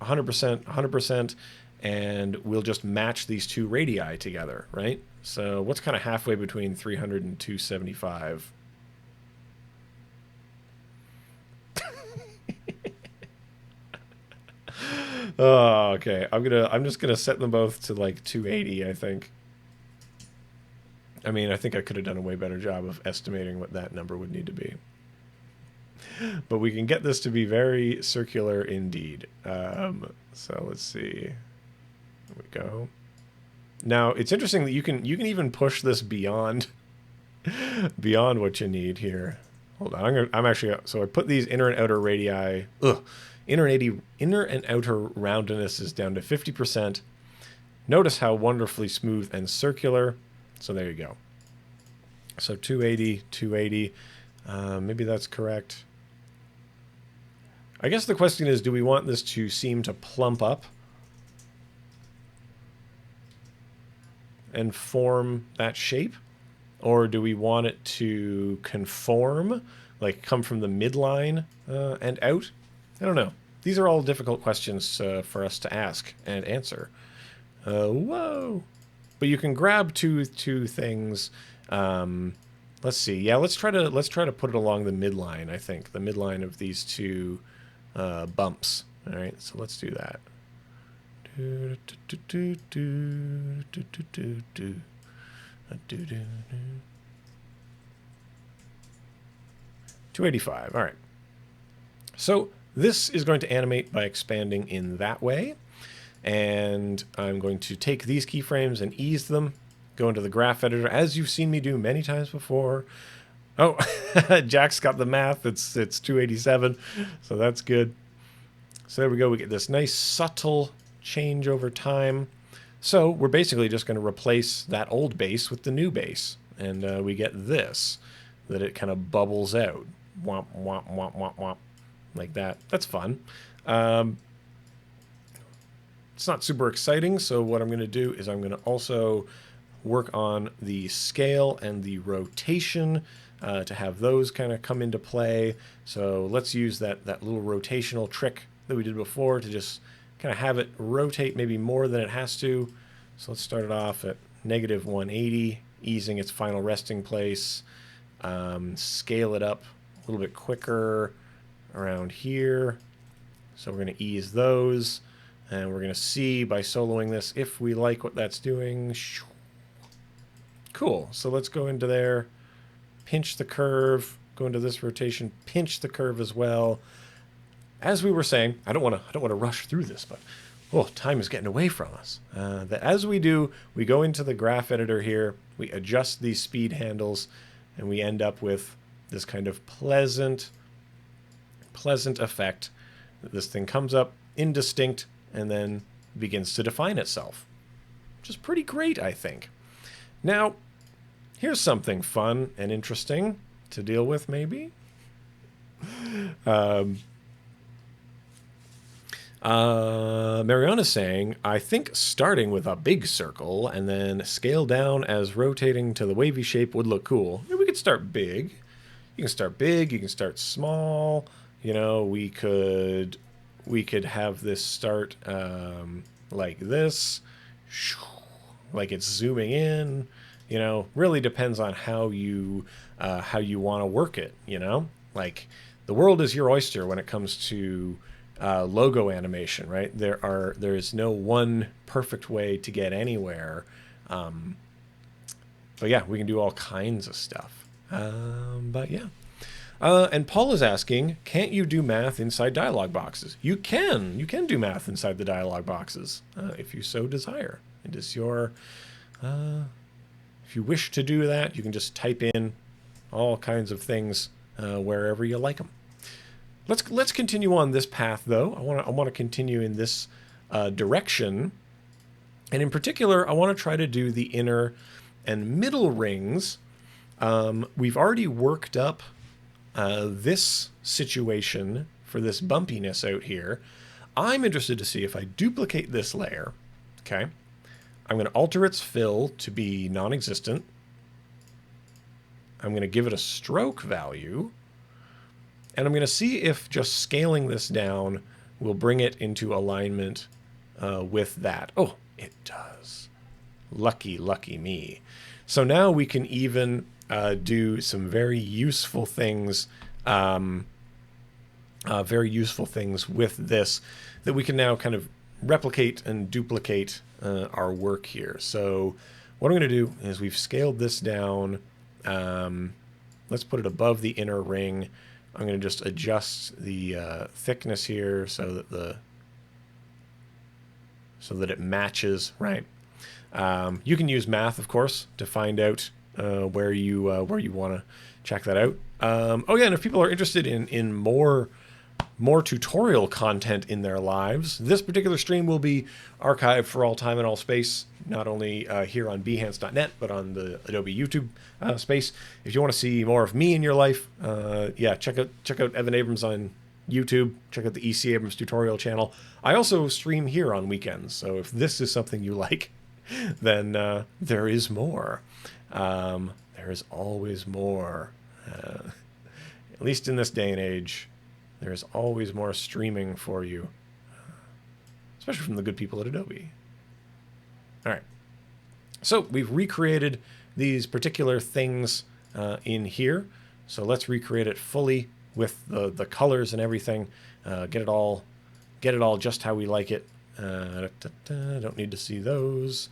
100%, 100%, and we'll just match these two radii together, right? So what's kind of halfway between 300 and 275? Oh, okay. I'm just gonna set them both to like 280, I think. I mean, I think I could have done a way better job of estimating what that number would need to be. But we can get this to be very circular indeed. So let's see. There we go. Now it's interesting that you can even push this beyond what you need here. Hold on, so I put these inner and outer radii. Inner and outer roundness is down to 50%. Notice how wonderfully smooth and circular. So there you go. So 280, 280. Maybe that's correct. I guess the question is, do we want this to seem to plump up and form that shape? Or do we want it to conform, like come from the midline and out? I don't know. These are all difficult questions for us to ask and answer. Whoa! But you can grab two things. Let's see. Yeah, let's try to put it along the midline. I think the midline of these two bumps. All right. So let's do that. 285. All right. So this is going to animate by expanding in that way. And I'm going to take these keyframes and ease them, go into the graph editor, as you've seen me do many times before. Oh, Jack's got the math. It's 287, so that's good. So there we go. We get this nice subtle change over time. So we're basically just going to replace that old base with the new base. And we get this, that it kind of bubbles out. Womp, womp, womp, womp, womp. Like that. That's fun. It's not super exciting, so what I'm going to do is I'm going to also work on the scale and the rotation to have those kind of come into play. So let's use that little rotational trick that we did before to just kind of have it rotate maybe more than it has to. So let's start it off at -180, easing its final resting place. Scale it up a little bit quicker around here. So we're going to ease those. And we're going to see by soloing this if we like what that's doing. Cool. So let's go into there, pinch the curve, go into this rotation, pinch the curve as well. As we were saying, I don't want to rush through this, but time is getting away from us. That as we do, we go into the graph editor here, we adjust these speed handles, and we end up with this kind of pleasant effect. This thing comes up indistinct and then begins to define itself, which is pretty great, I think. Now, here's something fun and interesting to deal with, maybe. Mariana's saying, I think starting with a big circle and then scale down as rotating to the wavy shape would look cool. Yeah, we could start big. You can start big, you can start small. You know, we could have this start like this, like it's zooming in. You know, really depends on how you want to work it. You know, like the world is your oyster when it comes to logo animation, right? There is no one perfect way to get anywhere. But yeah, we can do all kinds of stuff. But yeah. And Paul is asking, can't you do math inside dialog boxes? You can. You can do math inside the dialog boxes if you so desire. It is your... if you wish to do that, you can just type in all kinds of things wherever you like them. Let's continue on this path, though. I want to continue in this direction. And in particular, I want to try to do the inner and middle rings. We've already worked up this situation for this bumpiness out here. I'm interested to see if I duplicate this layer, okay? I'm going to alter its fill to be non-existent. I'm going to give it a stroke value. And I'm going to see if just scaling this down will bring it into alignment with that. Oh, it does. Lucky, lucky me. So now we can even do some very useful things with this that we can now kind of replicate and duplicate our work here. So what I'm going to do is we've scaled this down. Let's put it above the inner ring. I'm going to just adjust the thickness here so that it matches, right? You can use math, of course, to find out where you want to check that out. Oh yeah, and if people are interested in more tutorial content in their lives, this particular stream will be archived for all time and all space, not only here on behance.net, but on the Adobe YouTube space. If you want to see more of me in your life, yeah, check out Evan Abrams on YouTube. Check out the EC Abrams tutorial channel. I also stream here on weekends, so if this is something you like, then there is more. There is always more. At least in this day and age, there's always more streaming for you, especially from the good people at Adobe. All right. So we've recreated these particular things in here. So let's recreate it fully with the colors and everything. Get it all just how we like it. Don't need to see those.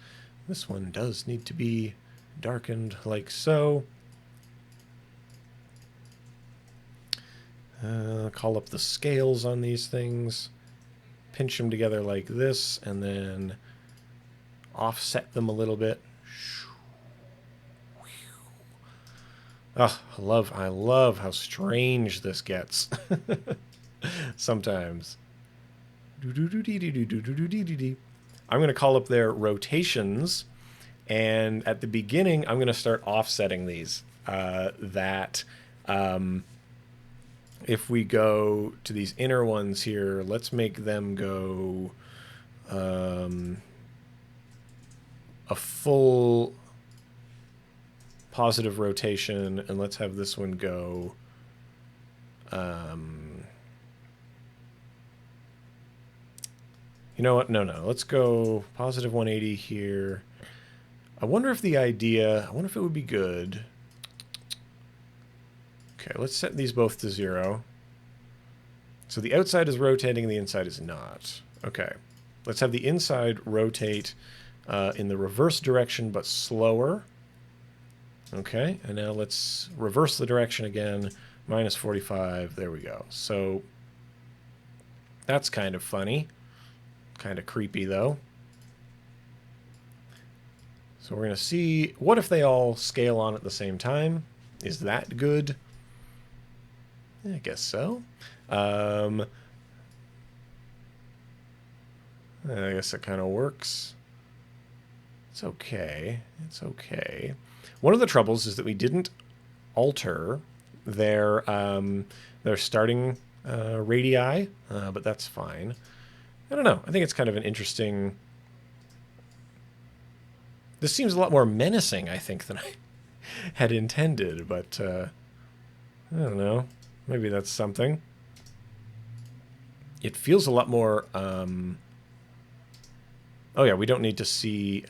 This one does need to be darkened like so. Call up the scales on these things. pinch them together like this, and then offset them a little bit. Oh, I love how strange this gets sometimes. I'm going to call up their rotations, and at the beginning, I'm going to start offsetting these. If we go to these inner ones here, let's make them go a full positive rotation, and let's have this one go you know what? No. Let's go positive 180 here. I wonder if it would be good. Okay, let's set these both to 0. So the outside is rotating and the inside is not. Okay. Let's have the inside rotate in the reverse direction, but slower. Okay, and now let's reverse the direction again. Minus 45. There we go. So that's kind of funny. Kind of creepy, though. So we're going to see, what if they all scale on at the same time? Is that good? I guess so. I guess it kind of works. It's okay. It's okay. One of the troubles is that we didn't alter their starting radii, but that's fine. I don't know. I think it's kind of an interesting... This seems a lot more menacing, I think, than I had intended, but I don't know. Maybe that's something. It feels a lot more... Oh yeah, we don't need to see...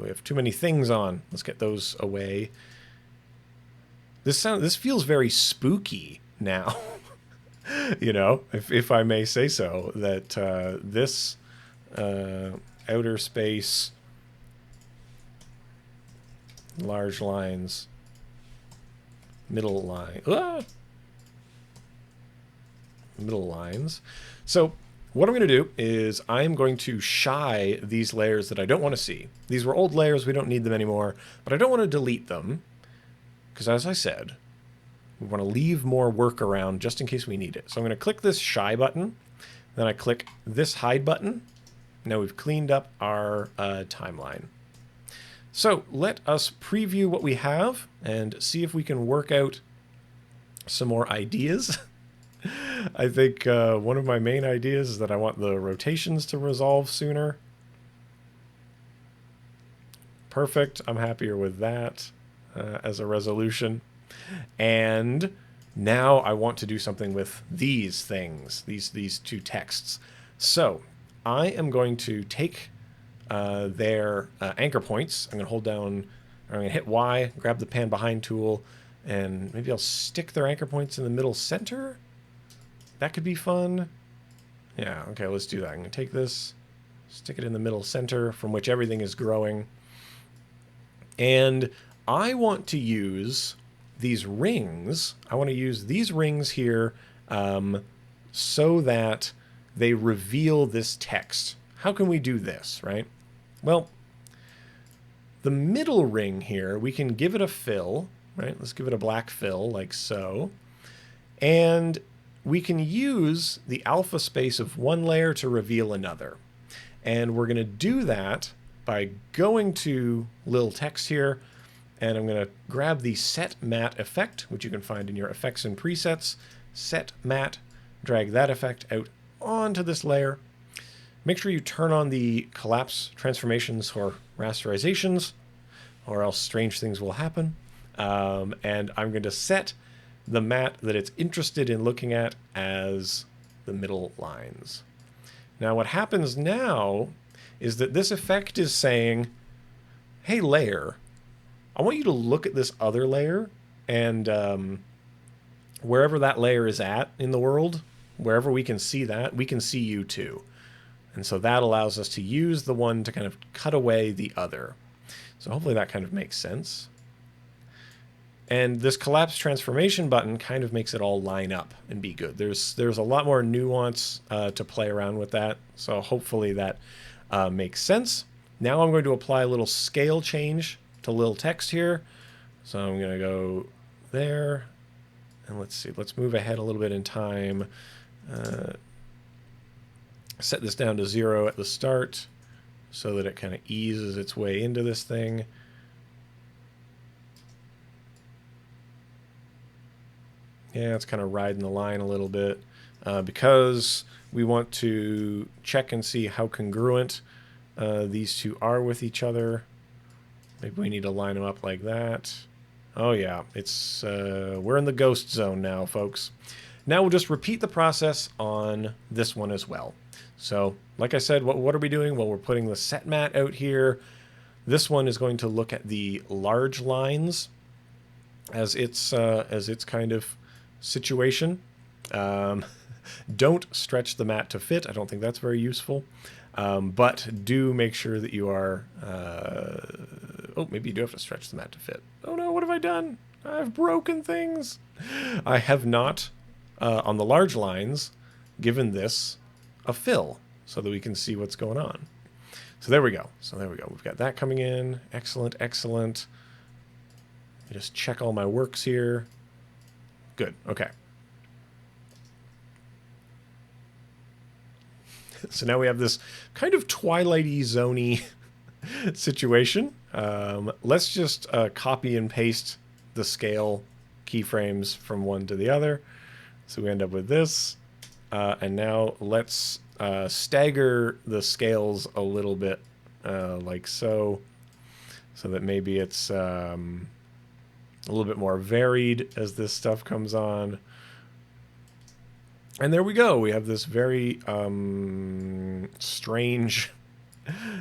we have too many things on. Let's get those away. This feels very spooky now. You know, if I may say so, that this outer space, large lines, middle line, middle lines. So what I'm going to do is I'm going to shy these layers that I don't want to see. These were old layers, we don't need them anymore, but I don't want to delete them because, as I said, we want to leave more work around just in case we need it. So I'm going to click this shy button, then I click this hide button. Now we've cleaned up our timeline. So let us preview what we have and see if we can work out some more ideas. I think one of my main ideas is that I want the rotations to resolve sooner. Perfect. I'm happier with that as a resolution. And now I want to do something with these things, these two texts. So I am going to take their anchor points. I'm going to hold down, I'm going to hit Y, grab the pan behind tool, and maybe I'll stick their anchor points in the middle center. That could be fun. Yeah, okay, let's do that. I'm going to take this, stick it in the middle center from which everything is growing. And I want to use these rings. I want to use these rings here so that they reveal this text. How can we do this, right? Well, the middle ring here, we can give it a fill, right? Let's give it a black fill like so. And we can use the alpha space of one layer to reveal another. And we're going to do that by going to little text here, and I'm going to grab the Set Matte effect, which you can find in your effects and presets. Set Matte, drag that effect out onto this layer. Make sure you turn on the collapse transformations or rasterizations, or else strange things will happen. And I'm going to set the matte that it's interested in looking at as the middle lines. Now what happens now is that this effect is saying, hey layer, I want you to look at this other layer, and wherever that layer is at in the world, wherever we can see that, we can see you too. And so that allows us to use the one to kind of cut away the other. So hopefully that kind of makes sense. And this collapse transformation button kind of makes it all line up and be good. There's a lot more nuance to play around with that. So hopefully that makes sense. Now I'm going to apply a little scale change to little text here. So I'm going to go there. And let's see. Let's move ahead a little bit in time. Set this down to 0 at the start so that it kind of eases its way into this thing. Yeah, it's kind of riding the line a little bit because we want to check and see how congruent these two are with each other. Maybe we need to line them up like that. Oh yeah, it's we're in the ghost zone now, folks. Now we'll just repeat the process on this one as well. So, like I said, what are we doing? Well, we're putting the set mat out here. This one is going to look at the large lines as its kind of situation. Don't stretch the mat to fit. I don't think that's very useful. But do make sure that you are... oh, maybe you do have to stretch the mat to fit. Oh no, what have I done? I've broken things. I have not, on the large lines, given this a fill so that we can see what's going on. So there we go. We've got that coming in. Excellent, excellent. Just check all my works here. Good, okay. So now we have this kind of Twilight-y, zony situation. Let's just copy and paste the scale keyframes from one to the other. So we end up with this. And now let's stagger the scales a little bit, like so that maybe it's a little bit more varied as this stuff comes on. And there we go. We have this very strange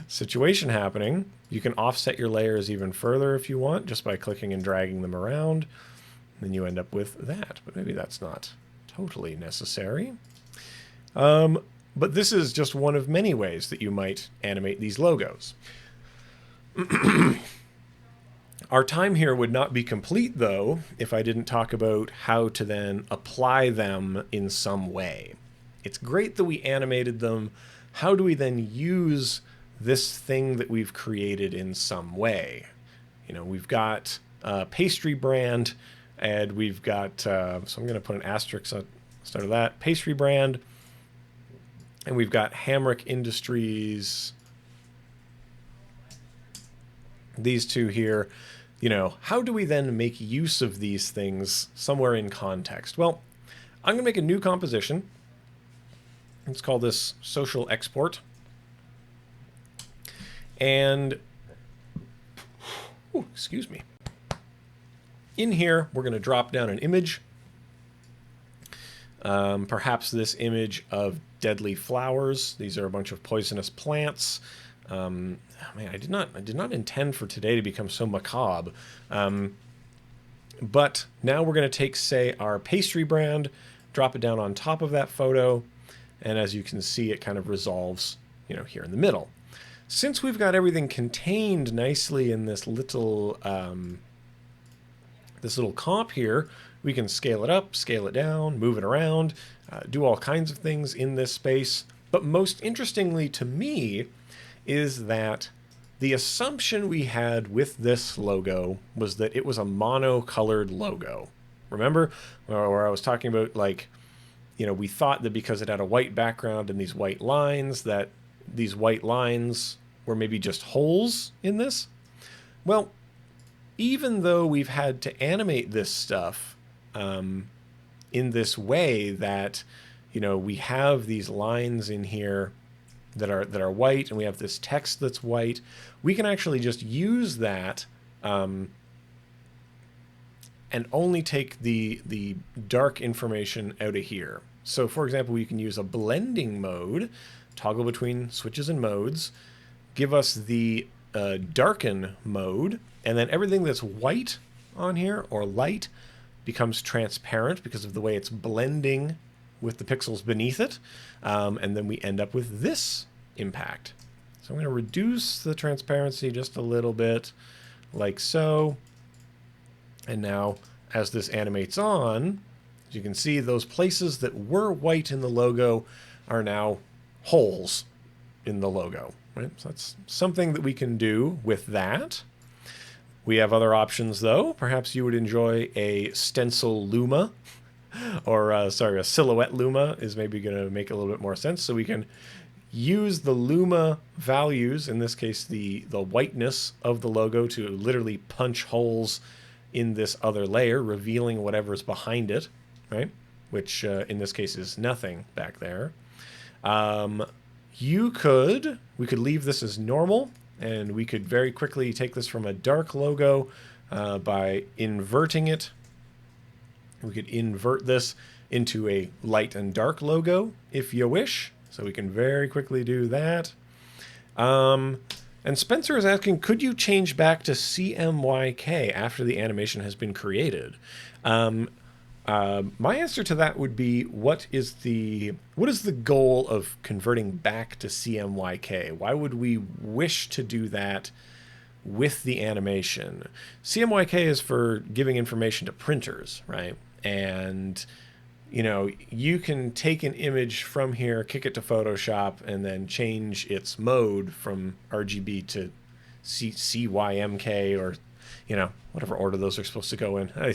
situation happening. You can offset your layers even further if you want, just by clicking and dragging them around. Then you end up with that. But maybe that's not totally necessary. But this is just one of many ways that you might animate these logos. Our time here would not be complete, though, if I didn't talk about how to then apply them in some way. It's great that we animated them. How do we then use this thing that we've created in some way? You know, we've got Pastry Brand, and we've got, so I'm going to put an asterisk on the start of that, Pastry Brand, and we've got Hamrick Industries, these two here. You know, how do we then make use of these things somewhere in context? Well, I'm going to make a new composition. Let's call this Social Export. And, ooh, excuse me. In here, we're going to drop down an image. Perhaps this image of deadly flowers. These are a bunch of poisonous plants. Man, I did not intend for today to become so macabre. But now we're going to take, say, our Pastry Brand, drop it down on top of that photo, and as you can see, it kind of resolves, you know, here in the middle. Since we've got everything contained nicely in this little comp here, we can scale it up, scale it down, move it around, do all kinds of things in this space. But most interestingly to me is that the assumption we had with this logo was that it was a mono-colored logo. Remember where I was talking about, like, you know, we thought that because it had a white background and these white lines, that these white lines were maybe just holes in this? Well, even though we've had to animate this stuff in this way that, you know, we have these lines in here that are white, and we have this text that's white, we can actually just use that and only take the dark information out of here. So, for example, we can use a blending mode, toggle between switches and modes, give us the darken mode, and then everything that's white on here, or light, becomes transparent because of the way it's blending with the pixels beneath it, and then we end up with this impact. So I'm going to reduce the transparency just a little bit, like so, And now, as this animates on, as you can see, those places that were white in the logo are now holes in the logo. Right? So that's something that we can do with that. We have other options, though. Perhaps you would enjoy a stencil luma, or sorry, a silhouette luma is maybe going to make a little bit more sense. So we can use the luma values, in this case the whiteness of the logo, to literally punch holes in this other layer, revealing whatever's behind it, right? Which in this case is nothing back there. We could leave this as normal, and we could very quickly take this from a dark logo by inverting it. We could invert this into a light and dark logo if you wish. So we can very quickly do that. And Spencer is asking, could you change back to CMYK after the animation has been created? My answer to that would be, what is the goal of converting back to CMYK? Why would we wish to do that with the animation? CMYK is for giving information to printers, right? And you know, you can take an image from here, kick it to Photoshop, and then change its mode from RGB to CYMK, or, you know, whatever order those are supposed to go in. I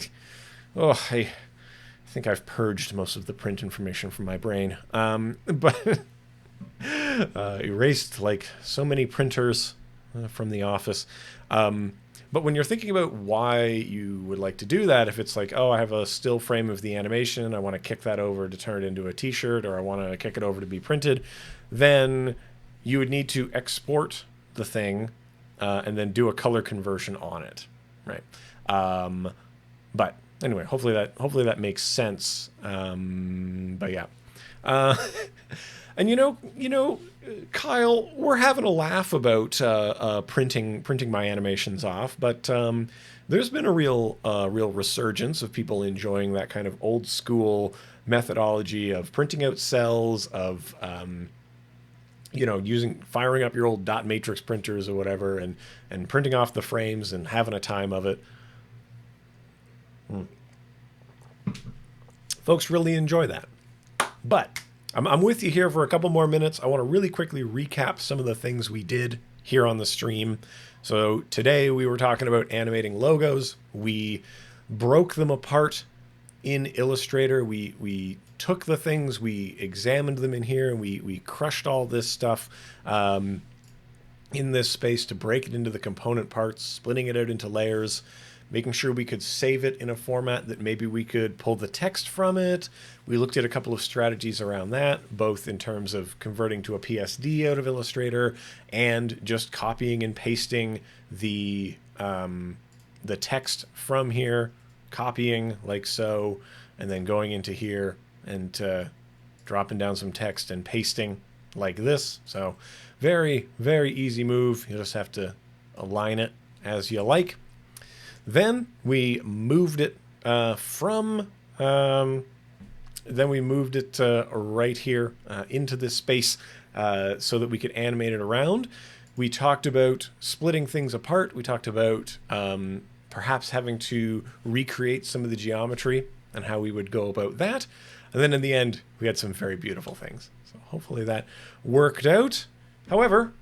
think I've purged most of the print information from my brain, but erased like so many printers from the office. But when you're thinking about why you would like to do that, if it's like, oh, I have a still frame of the animation, I want to kick that over to turn it into a t-shirt, or I want to kick it over to be printed, then you would need to export the thing and then do a color conversion on it, right? But anyway, hopefully that makes sense. But yeah. And you know, Kyle, we're having a laugh about printing my animations off, but there's been a real resurgence of people enjoying that kind of old school methodology of printing out cells, of you know, firing up your old dot matrix printers or whatever, and printing off the frames and having a time of it. Folks really enjoy that. But I'm with you here for a couple more minutes. I want to really quickly recap some of the things we did here on the stream. So today we were talking about animating logos. We broke them apart in Illustrator. We took the things, we examined them in here, and we crushed all this stuff in this space to break it into the component parts, splitting it out into layers, making sure we could save it in a format that maybe we could pull the text from it. We looked at a couple of strategies around that, both in terms of converting to a PSD out of Illustrator and just copying and pasting the text from here, copying like so, and then going into here and dropping down some text and pasting like this. So very, very easy move. You just have to align it as you like. Then we moved it right here into this space so that we could animate it around. We talked about splitting things apart. We talked about perhaps having to recreate some of the geometry and how we would go about that. And then in the end, we had some very beautiful things. So hopefully that worked out. However,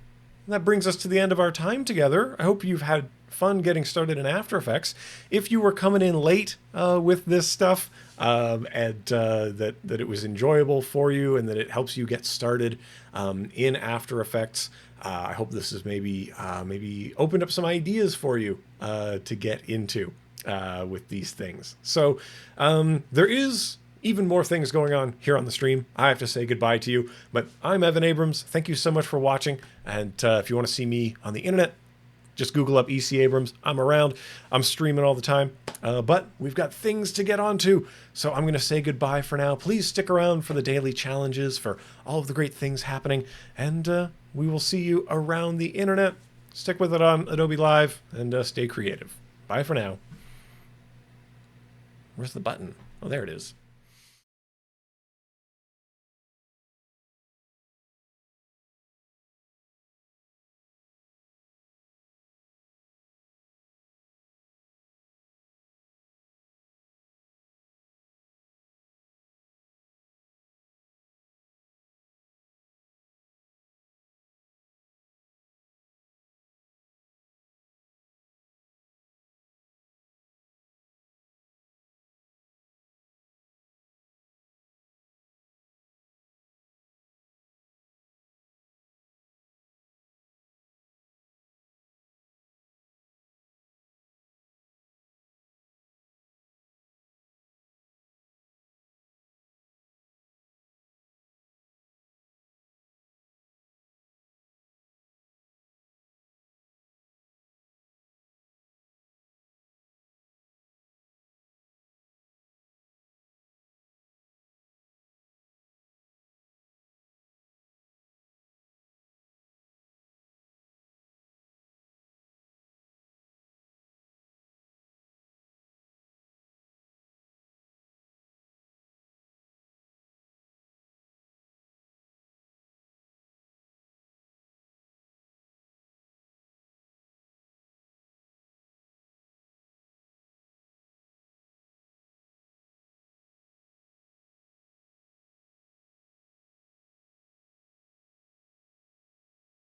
that brings us to the end of our time together. I hope you've had fun getting started in After Effects. If you were coming in late with this stuff and that it was enjoyable for you and that it helps you get started in After Effects, I hope this has maybe opened up some ideas for you to get into with these things. So there is even more things going on here on the stream. I have to say goodbye to you, but I'm Evan Abrams. Thank you so much for watching. And if you want to see me on the internet, just Google up EC Abrams. I'm around. I'm streaming all the time. But we've got things to get onto. So I'm going to say goodbye for now. Please stick around for the daily challenges, for all of the great things happening. And we will see you around the internet. Stick with it on Adobe Live and stay creative. Bye for now. Where's the button? Oh, there it is.